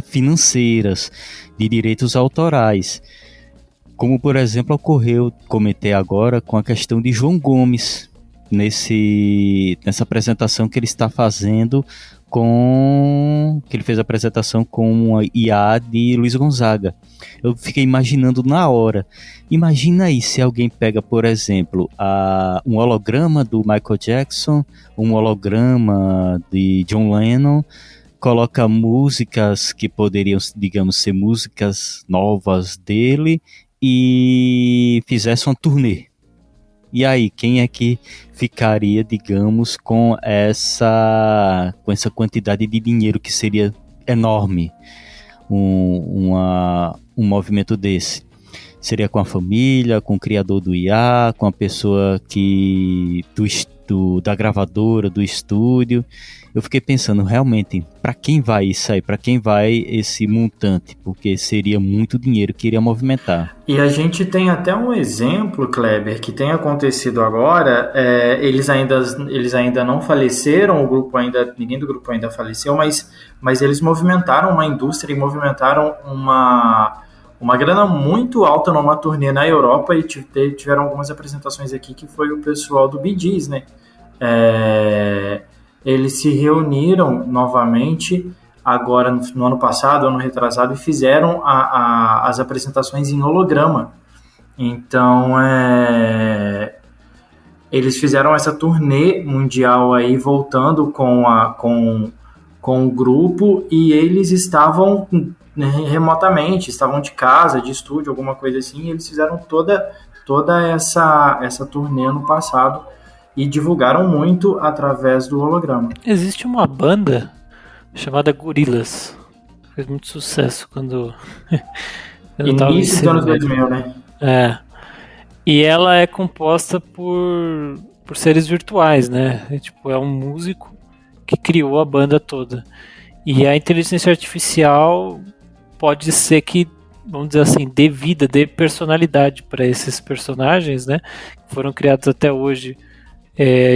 Speaker 4: financeiras, de direitos autorais. Como, por exemplo, comentei agora com a questão de João Gomes, nessa apresentação que ele está fazendo que ele fez a apresentação com a IA de Luiz Gonzaga. Eu fiquei imaginando na hora. Imagina aí se alguém pega, por exemplo, um holograma do Michael Jackson, um holograma de John Lennon, coloca músicas que poderiam, digamos, ser músicas novas dele e fizesse uma turnê. E aí, quem é que ficaria, digamos, com essa quantidade de dinheiro que seria enorme, um movimento desse? Seria com a família, com o criador do IA, com a pessoa da gravadora, do estúdio. Eu fiquei pensando, realmente, para quem vai isso aí? Para quem vai esse montante? Porque seria muito dinheiro que iria movimentar.
Speaker 5: E a gente tem até um exemplo, Kleber, que tem acontecido agora. Eles ainda não faleceram, ninguém do grupo ainda faleceu, mas eles movimentaram uma indústria e movimentaram uma grana muito alta numa turnê na Europa e tiveram algumas apresentações aqui que foi o pessoal do Bee Gees, né? Eles se reuniram novamente agora no ano passado, ano retrasado, e fizeram as apresentações em holograma. Então, eles fizeram essa turnê mundial aí, voltando com o grupo, e eles estavam remotamente, estavam de casa, de estúdio, alguma coisa assim, e eles fizeram toda essa turnê no passado e divulgaram muito através do holograma.
Speaker 3: Existe uma banda chamada Gorillaz, fez muito sucesso quando
Speaker 5: início dos anos 2000, né?
Speaker 3: E ela é composta por seres virtuais, né? É um músico que criou a banda toda. E a inteligência artificial pode ser que, vamos dizer assim, dê personalidade para esses personagens, né? Que foram criados até hoje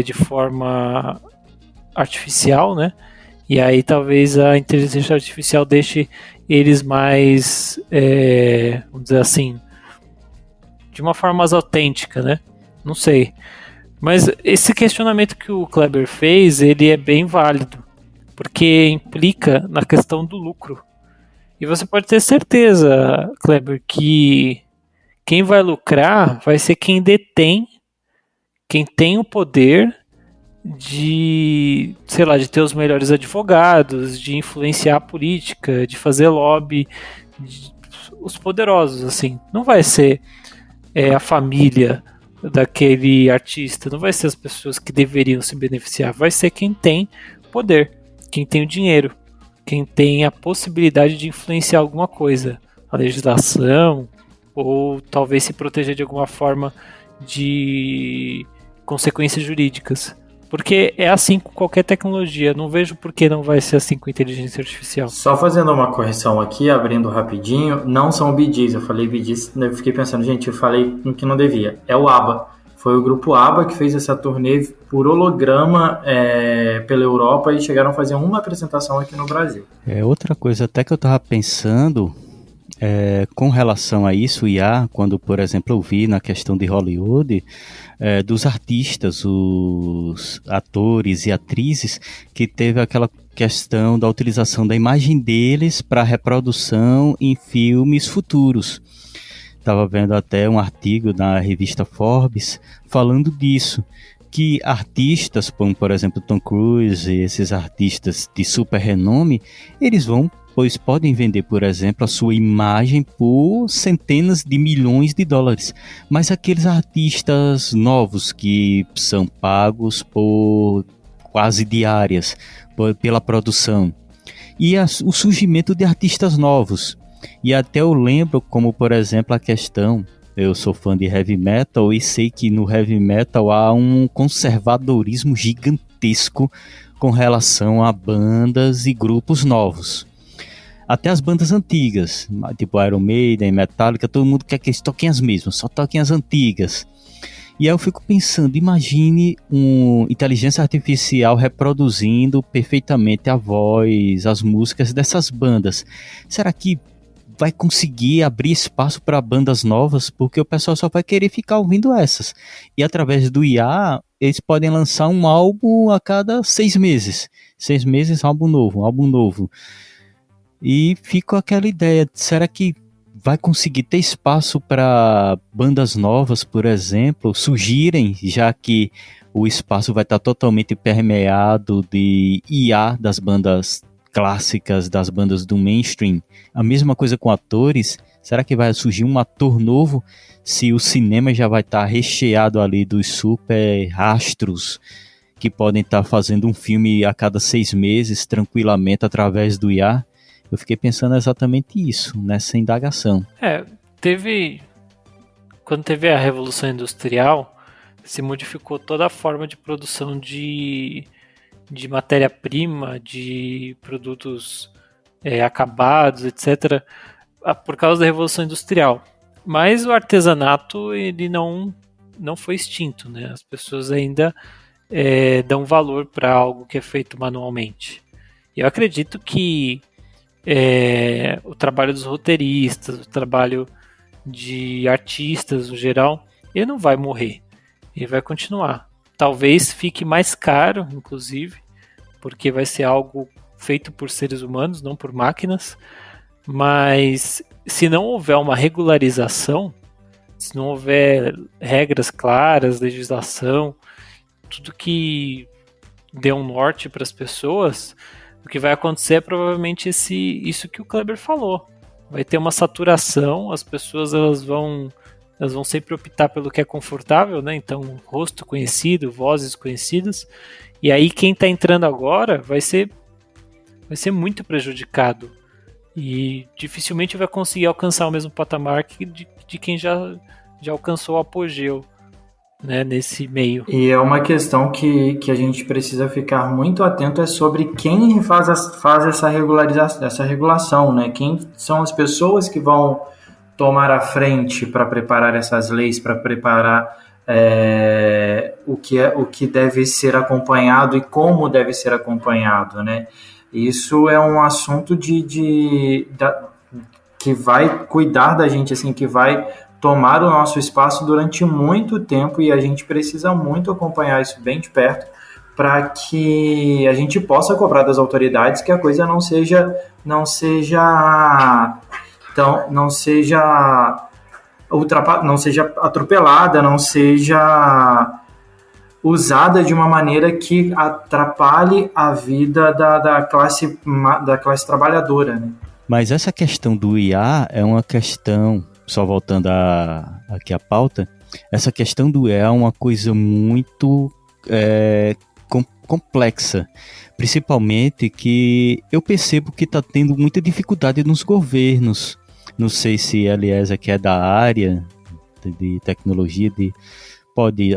Speaker 3: de forma artificial, né? E aí talvez a inteligência artificial deixe eles mais, vamos dizer assim, de uma forma mais autêntica, né? Não sei. Mas esse questionamento que o Kleber fez, ele é bem válido, porque implica na questão do lucro. E você pode ter certeza, Kleber, que quem vai lucrar vai ser quem tem o poder de ter os melhores advogados, de influenciar a política, de fazer lobby, os poderosos, assim. Não vai ser a família daquele artista, não vai ser as pessoas que deveriam se beneficiar, vai ser quem tem poder, quem tem o dinheiro, quem tem a possibilidade de influenciar alguma coisa, a legislação, ou talvez se proteger de alguma forma de consequências jurídicas. Porque é assim com qualquer tecnologia. Não vejo por que não vai ser assim com a inteligência artificial.
Speaker 5: Só fazendo uma correção aqui, abrindo rapidinho, não são Bee Gees. Eu falei Bee Gees, eu fiquei pensando, gente, eu falei no que não devia. É o ABBA. Foi o grupo ABBA que fez essa turnê por holograma pela Europa e chegaram a fazer uma apresentação aqui no Brasil.
Speaker 4: Outra coisa até que eu estava pensando com relação a isso, quando, por exemplo, eu vi na questão de Hollywood, dos artistas, os atores e atrizes, que teve aquela questão da utilização da imagem deles para reprodução em filmes futuros. Estava vendo até um artigo na revista Forbes falando disso, que artistas, como por exemplo Tom Cruise e esses artistas de super renome, eles podem vender, por exemplo, a sua imagem por centenas de milhões de dólares. Mas aqueles artistas novos que são pagos por quase diárias pela produção. E o surgimento de artistas novos. E até eu lembro como, por exemplo, a questão... Eu sou fã de heavy metal e sei que no heavy metal há um conservadorismo gigantesco com relação a bandas e grupos novos. Até as bandas antigas, tipo Iron Maiden, Metallica, todo mundo quer que eles toquem as mesmas, só toquem as antigas. E aí eu fico pensando, imagine uma inteligência artificial reproduzindo perfeitamente a voz, as músicas dessas bandas. Será que vai conseguir abrir espaço para bandas novas, porque o pessoal só vai querer ficar ouvindo essas. E através do IA, eles podem lançar um álbum a cada 6 meses. 6 meses, álbum novo. E fica aquela ideia, será que vai conseguir ter espaço para bandas novas, por exemplo, surgirem, já que o espaço vai estar totalmente permeado de IA das bandas clássicas, das bandas do mainstream? A mesma coisa com atores. Será que vai surgir um ator novo se o cinema já vai estar recheado ali dos super astros que podem estar fazendo um filme a cada 6 meses tranquilamente através do IA? Eu fiquei pensando exatamente isso, nessa indagação.
Speaker 3: Quando teve a Revolução Industrial, se modificou toda a forma de produção de matéria-prima, de produtos acabados, etc., por causa da Revolução Industrial. Mas o artesanato, ele não foi extinto, né? As pessoas ainda dão valor para algo que é feito manualmente. Eu acredito que o trabalho dos roteiristas, o trabalho de artistas no geral, ele não vai morrer, ele vai continuar. Talvez fique mais caro, inclusive, porque vai ser algo feito por seres humanos, não por máquinas, mas se não houver uma regularização, se não houver regras claras, legislação, tudo que dê um norte para as pessoas, o que vai acontecer é provavelmente isso que o Kleber falou. Vai ter uma saturação, as pessoas elas vão sempre optar pelo que é confortável, né? Então, rosto conhecido, vozes conhecidas. E aí quem está entrando agora vai ser muito prejudicado. E dificilmente vai conseguir alcançar o mesmo patamar de quem já alcançou o apogeu, né, nesse meio.
Speaker 5: E é uma questão que a gente precisa ficar muito atento, é sobre quem faz essa regulação, né? Quem são as pessoas que vão tomar a frente para preparar essas leis, para preparar o que deve ser acompanhado e como deve ser acompanhado, né? Isso é um assunto que vai cuidar da gente, assim, que vai tomar o nosso espaço durante muito tempo, e a gente precisa muito acompanhar isso bem de perto para que a gente possa cobrar das autoridades que a coisa não seja atropelada, não seja usada de uma maneira que atrapalhe a vida da classe trabalhadora, né?
Speaker 4: Mas essa questão do IA é uma questão, só voltando aqui à pauta, essa questão do IA é uma coisa muito complexa, principalmente que eu percebo que está tendo muita dificuldade nos governos. Não sei se Eliezer, que é da área de tecnologia, pode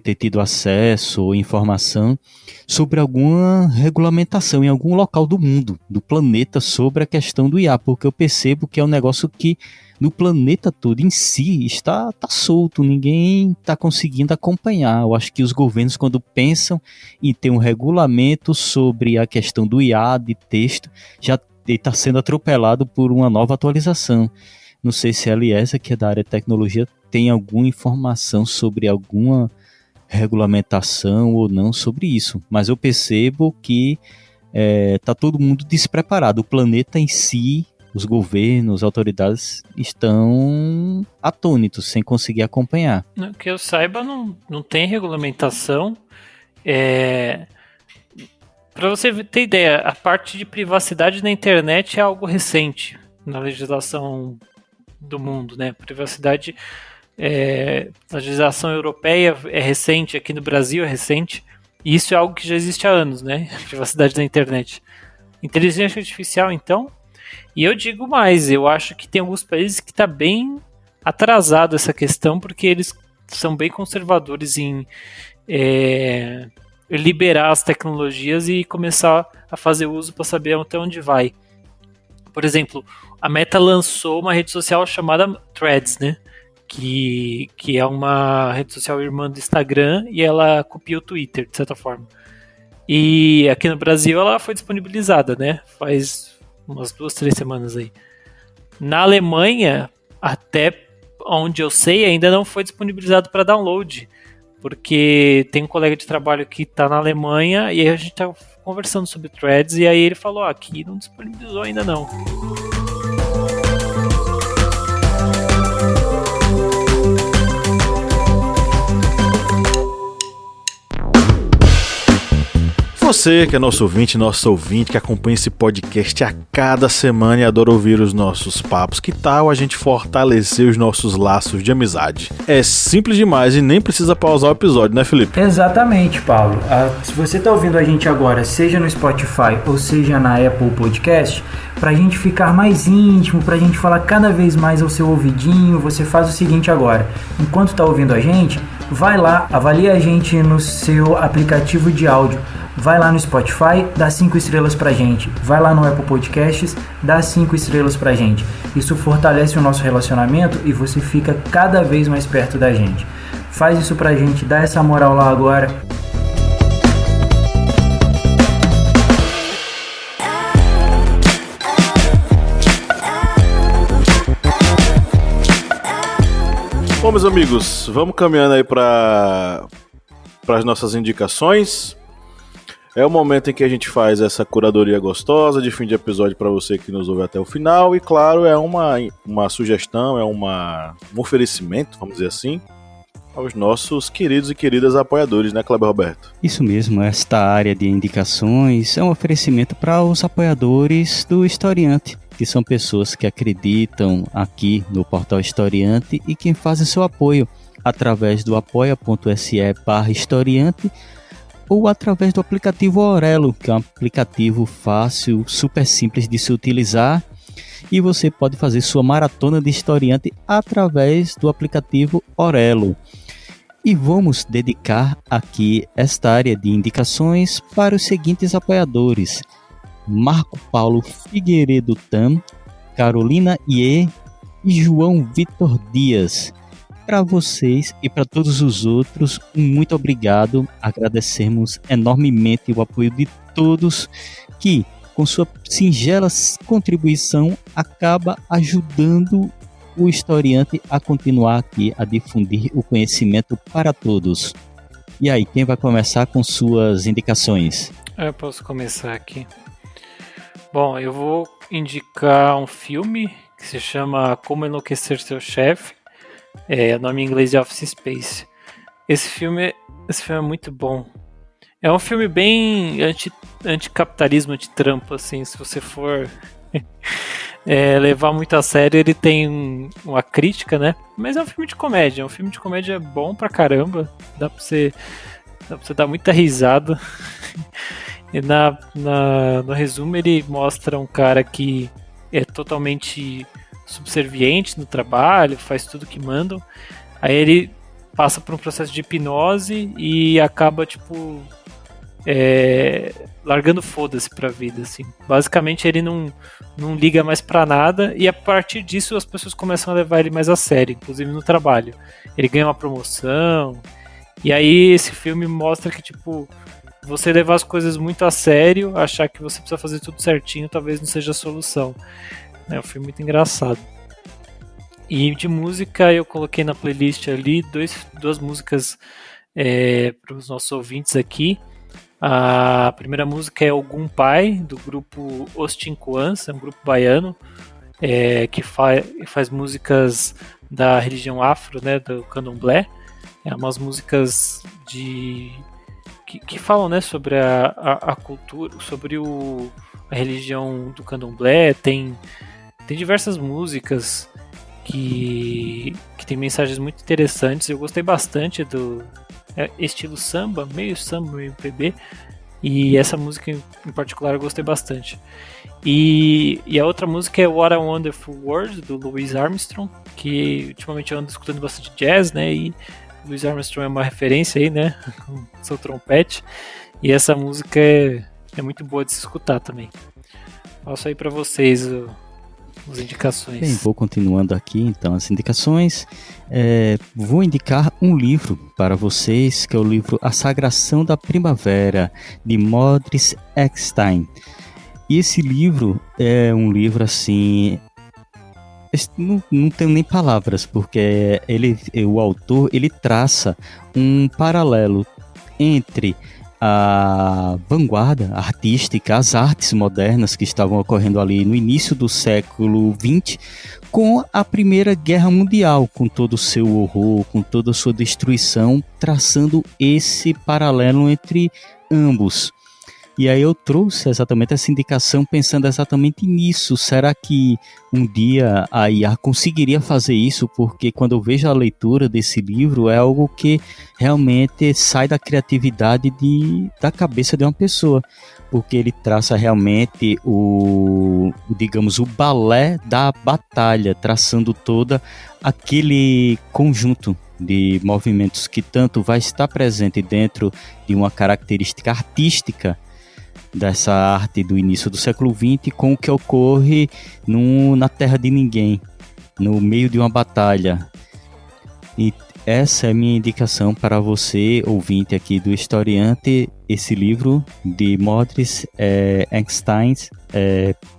Speaker 4: ter tido acesso ou informação sobre alguma regulamentação em algum local do mundo, do planeta, sobre a questão do IA, porque eu percebo que é um negócio que no planeta todo em si está solto, ninguém está conseguindo acompanhar. Eu acho que os governos, quando pensam em ter um regulamento sobre a questão do IA de texto, já está sendo atropelado por uma nova atualização. Não sei se a Eliezer, que é da área de tecnologia, tem alguma informação sobre alguma regulamentação ou não sobre isso, mas eu percebo que está todo mundo despreparado. O planeta em si, os governos, as autoridades estão atônitos, sem conseguir acompanhar.
Speaker 3: Que eu saiba, não tem regulamentação. Para você ter ideia, a parte de privacidade na internet é algo recente na legislação do mundo, né? Privacidade, a legislação europeia é recente, aqui no Brasil é recente, e isso é algo que já existe há anos, né? Privacidade na internet. Inteligência artificial, então, e eu digo mais, eu acho que tem alguns países que está bem atrasado essa questão, porque eles são bem conservadores em liberar as tecnologias e começar a fazer uso para saber até onde vai. Por exemplo, a Meta lançou uma rede social chamada Threads, né? Que é uma rede social irmã do Instagram, e ela copia o Twitter, de certa forma. E aqui no Brasil ela foi disponibilizada, né? Faz umas 2, 3 semanas aí. Na Alemanha, até onde eu sei, ainda não foi disponibilizado para download, porque tem um colega de trabalho que está na Alemanha e aí a gente tá conversando sobre Threads e aí ele falou, aqui não disponibilizou ainda não.
Speaker 2: Você que é nosso ouvinte, que acompanha esse podcast a cada semana e adora ouvir os nossos papos, que tal a gente fortalecer os nossos laços de amizade? É simples demais e nem precisa pausar o episódio, né, Felipe?
Speaker 5: Exatamente, Paulo. Se você está ouvindo a gente agora, seja no Spotify ou seja na Apple Podcast, para a gente ficar mais íntimo, para a gente falar cada vez mais ao seu ouvidinho, você faz o seguinte agora. Enquanto está ouvindo a gente, vai lá, avalia a gente no seu aplicativo de áudio. Vai lá no Spotify, dá 5 estrelas pra gente. Vai lá no Apple Podcasts, dá 5 estrelas pra gente. Isso fortalece o nosso relacionamento e você fica cada vez mais perto da gente. Faz isso pra gente, dá essa moral lá agora.
Speaker 2: Bom, meus amigos, vamos caminhando aí para as nossas indicações. É o momento em que a gente faz essa curadoria gostosa de fim de episódio para você que nos ouve até o final. E claro, é uma sugestão, é um oferecimento, vamos dizer assim, aos nossos queridos e queridas apoiadores, né, Kleber Roberto?
Speaker 4: Isso mesmo, esta área de indicações é um oferecimento para os apoiadores do Historiante, que são pessoas que acreditam aqui no portal Historiante e que fazem seu apoio através do apoia.se/historiante ou através do aplicativo Orelo, que é um aplicativo fácil, super simples de se utilizar, e você pode fazer sua maratona de historiante através do aplicativo Orelo. E vamos dedicar aqui esta área de indicações para os seguintes apoiadores: Marco Paulo Figueiredo Tam, Carolina Ie e João Vitor Dias. Para vocês e para todos os outros, muito obrigado. Agradecemos enormemente o apoio de todos que, com sua singela contribuição, acaba ajudando o Historiante a continuar aqui a difundir o conhecimento para todos. E aí, quem vai começar com suas indicações?
Speaker 3: Eu posso começar aqui. Bom, eu vou indicar um filme que se chama Como Enlouquecer Seu Chefe. O nome em inglês é Office Space. Esse filme é muito bom. É um filme bem anticapitalismo, anti-Trump, assim, se você for levar muito a sério, ele tem uma crítica, né? Mas é um filme de comédia. É um filme de comédia bom pra caramba. Dá pra você dar muita risada. E no resumo ele mostra um cara que é totalmente subserviente no trabalho, faz tudo que mandam. Aí ele passa por um processo de hipnose e acaba, tipo, largando foda-se pra vida, assim. Basicamente ele não liga mais pra nada e a partir disso as pessoas começam a levar ele mais a sério, inclusive no trabalho. Ele ganha uma promoção e aí esse filme mostra que, tipo, você levar as coisas muito a sério, achar que você precisa fazer tudo certinho, talvez não seja a solução. É um filme muito engraçado. E de música eu coloquei na playlist ali duas músicas para os nossos ouvintes aqui. A primeira música é Ogum Pai, do grupo Os Tinquans, é um grupo baiano que faz músicas da religião afro, né, do candomblé. É umas músicas que falam, né, sobre a cultura, sobre a religião do candomblé. Tem diversas músicas que tem mensagens muito interessantes. Eu gostei bastante do estilo samba, meio MPB, e essa música em particular eu gostei bastante. E a outra música é What a Wonderful World, do Louis Armstrong, que ultimamente eu ando escutando bastante jazz, né, e Louis Armstrong é uma referência aí, né, com seu trompete, e essa música é muito boa de se escutar também. Passo aí pra vocês as indicações.
Speaker 4: Bem, vou continuando aqui então as indicações. Vou indicar um livro para vocês, que é o livro A Sagração da Primavera, de Modris Eckstein. E esse livro é um livro assim... Não tenho nem palavras, porque o autor ele traça um paralelo entre a vanguarda artística, as artes modernas que estavam ocorrendo ali no início do século XX, com a Primeira Guerra Mundial, com todo o seu horror, com toda a sua destruição, traçando esse paralelo entre ambos. E aí eu trouxe exatamente essa indicação pensando exatamente nisso. Será que um dia a IA conseguiria fazer isso? Porque quando eu vejo a leitura desse livro é algo que realmente sai da criatividade da cabeça de uma pessoa. Porque ele traça realmente o balé da batalha, traçando todo aquele conjunto de movimentos que tanto vai estar presente dentro de uma característica artística dessa arte do início do século XX com o que ocorre na terra de ninguém, no meio de uma batalha. E essa é a minha indicação para você, ouvinte aqui do Historiante, esse livro de Modris Einstein,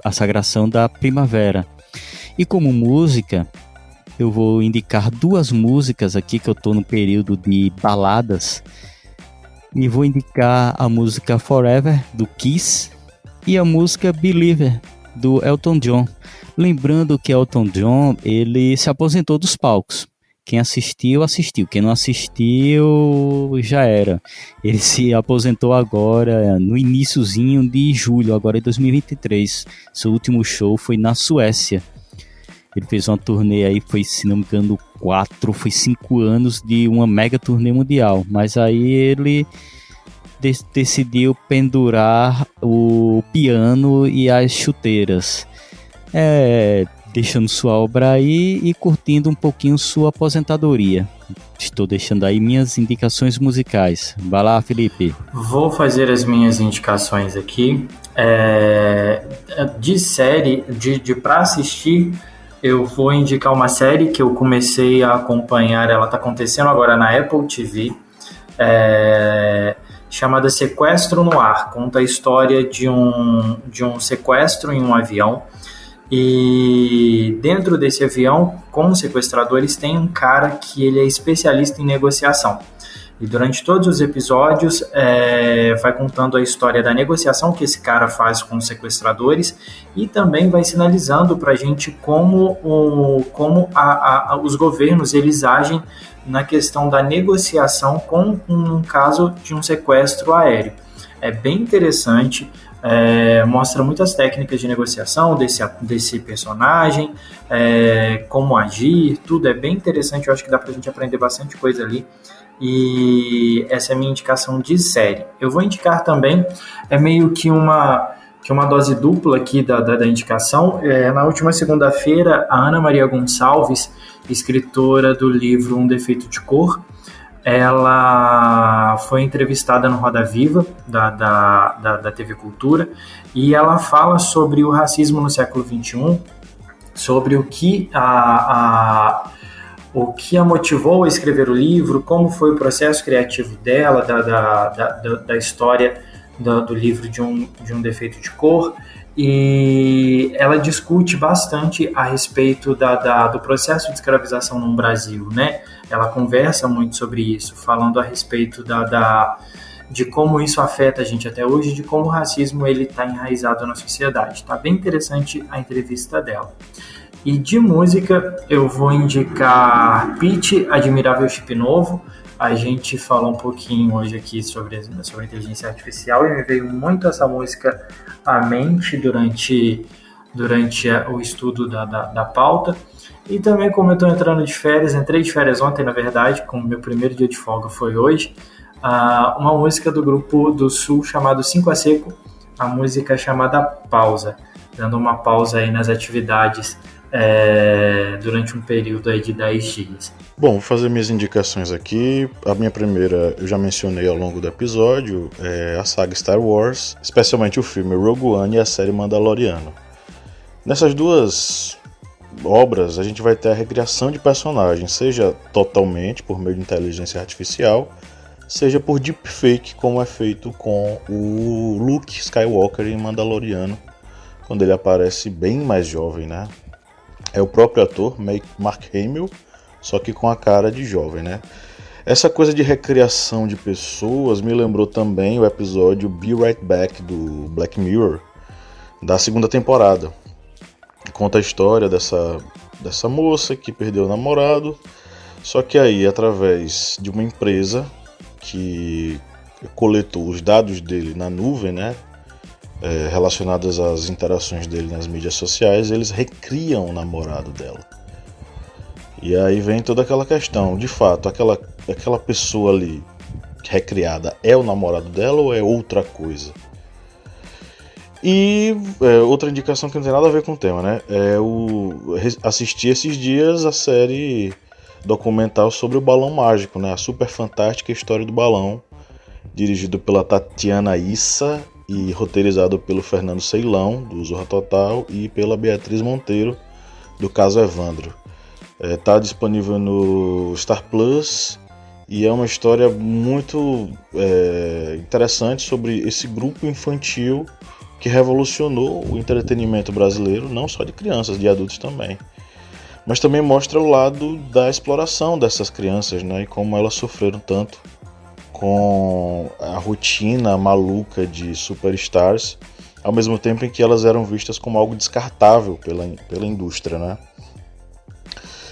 Speaker 4: A Sagração da Primavera. E como música, eu vou indicar 2 músicas aqui que eu estou no período de baladas. E vou indicar a música Forever, do Kiss, e a música Believer, do Elton John. Lembrando que Elton John, ele se aposentou dos palcos. Quem assistiu, assistiu. Quem não assistiu, já era. Ele se aposentou agora, no iniciozinho de julho, agora em 2023. Seu último show foi na Suécia. Ele fez uma turnê aí, foi, se não me engano, 5 anos de uma mega turnê mundial. Mas aí ele decidiu pendurar o piano e as chuteiras. Deixando sua obra aí e curtindo um pouquinho sua aposentadoria. Estou deixando aí minhas indicações musicais. Vai lá, Felipe.
Speaker 5: Vou fazer as minhas indicações aqui. De série, para assistir... Eu vou indicar uma série que eu comecei a acompanhar, ela está acontecendo agora na Apple TV, chamada Sequestro no Ar. Conta a história de um sequestro em um avião, e dentro desse avião, com os sequestradores, tem um cara que ele é especialista em negociação. E durante todos os episódios vai contando a história da negociação que esse cara faz com os sequestradores, e também vai sinalizando para a gente como os governos eles agem na questão da negociação com um caso de um sequestro aéreo. É bem interessante, mostra muitas técnicas de negociação desse personagem, como agir, tudo é bem interessante. Eu acho que dá para a gente aprender bastante coisa ali. E essa é a minha indicação de série. Eu vou indicar também, meio que uma dose dupla aqui da indicação. Na última segunda-feira, a Ana Maria Gonçalves, escritora do livro Um Defeito de Cor, ela foi entrevistada no Roda Viva, da TV Cultura, e ela fala sobre o racismo no século XXI, sobre o que a motivou a escrever o livro, como foi o processo criativo dela, da história do livro de um Defeito de Cor, e ela discute bastante a respeito do processo de escravização no Brasil, né? Ela conversa muito sobre isso, falando a respeito de como isso afeta a gente até hoje, de como o racismo está enraizado na sociedade. Tá bem interessante a entrevista dela. E de música, eu vou indicar Pitty, Admirável Chip Novo. A gente falou um pouquinho hoje aqui sobre inteligência artificial e me veio muito essa música à mente durante o estudo da pauta. E também, como eu estou entrando de férias, entrei de férias ontem, na verdade, como meu primeiro dia de folga foi hoje, uma música do grupo do Sul chamado 5 a Seco, a música chamada Pausa, dando uma pausa aí nas atividades durante um período aí de 10 dias.
Speaker 7: Bom, vou fazer minhas indicações aqui. A minha primeira eu já mencionei ao longo do episódio, a saga Star Wars, especialmente o filme Rogue One e a série Mandaloriano. Nessas duas obras a gente vai ter a recriação de personagens, seja totalmente por meio de inteligência artificial, seja por deepfake, como é feito com o Luke Skywalker em Mandaloriano, quando ele aparece bem mais jovem, né? É o próprio ator, Mark Hamill, só que com a cara de jovem, né? Essa coisa de recriação de pessoas me lembrou também o episódio Be Right Back do Black Mirror, da segunda temporada. Conta a história dessa moça que perdeu o namorado, só que aí, através de uma empresa que coletou os dados dele na nuvem, né, relacionados às interações dele nas mídias sociais, eles recriam o namorado dela. E aí vem toda aquela questão, de fato, aquela pessoa ali recriada é o namorado dela ou é outra coisa? E outra indicação que não tem nada a ver com o tema, né? Assisti esses dias a série documental sobre o Balão Mágico, né? A super fantástica história do balão, dirigido pela Tatiana Issa e roteirizado pelo Fernando Ceilão, do Zorra Total, e pela Beatriz Monteiro, do Caso Evandro. Tá disponível no Star Plus e é uma história muito interessante sobre esse grupo infantil que revolucionou o entretenimento brasileiro, não só de crianças, de adultos também. Mas também mostra o lado da exploração dessas crianças, né, e como elas sofreram tanto com a rotina maluca de superstars, ao mesmo tempo em que elas eram vistas como algo descartável pela indústria, né?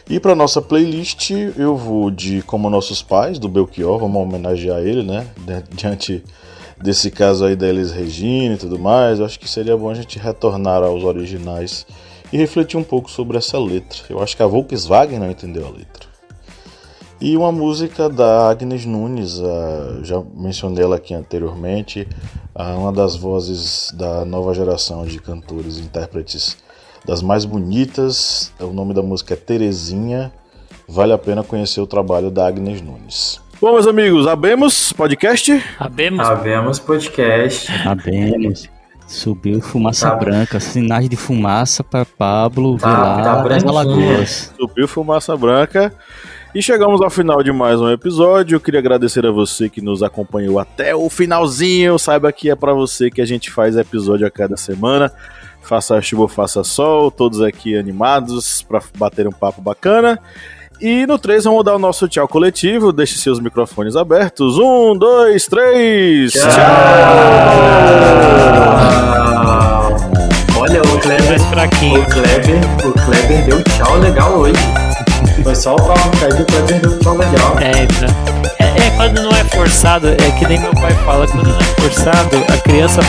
Speaker 7: E para nossa playlist eu vou de Como Nossos Pais, do Belchior, vamos homenagear ele, né, diante desse caso aí da Elis Regina e tudo mais. Eu acho que seria bom a gente retornar aos originais e refletir um pouco sobre essa letra. Eu acho que a Volkswagen não entendeu a letra. E uma música da Agnes Nunes, já mencionei ela aqui anteriormente, uma das vozes da nova geração de cantores e intérpretes das mais bonitas. O nome da música é Terezinha. Vale a pena conhecer o trabalho da Agnes Nunes.
Speaker 2: Bom, meus amigos, abemos podcast?
Speaker 5: Abemos podcast.
Speaker 4: Abemos. Subiu fumaça branca, sinais de fumaça para Pablo ver
Speaker 5: Tá
Speaker 4: lá das
Speaker 5: branquinha.
Speaker 4: Alagoas.
Speaker 2: Subiu fumaça branca. E chegamos ao final de mais um episódio. Eu queria agradecer a você que nos acompanhou até o finalzinho. Saiba que é para você que a gente faz episódio a cada semana. Faça chuva, faça sol, todos aqui animados para bater um papo bacana. E no 3 vamos dar o nosso tchau coletivo. Deixe seus microfones abertos. 1, 2, 3. Tchau!
Speaker 5: Olha, o Kleber deu tchau legal hoje. Foi só o Paulo cair, o Kleber deu tchau legal.
Speaker 3: Quando não é forçado, é que nem meu pai fala, quando não é forçado, a criança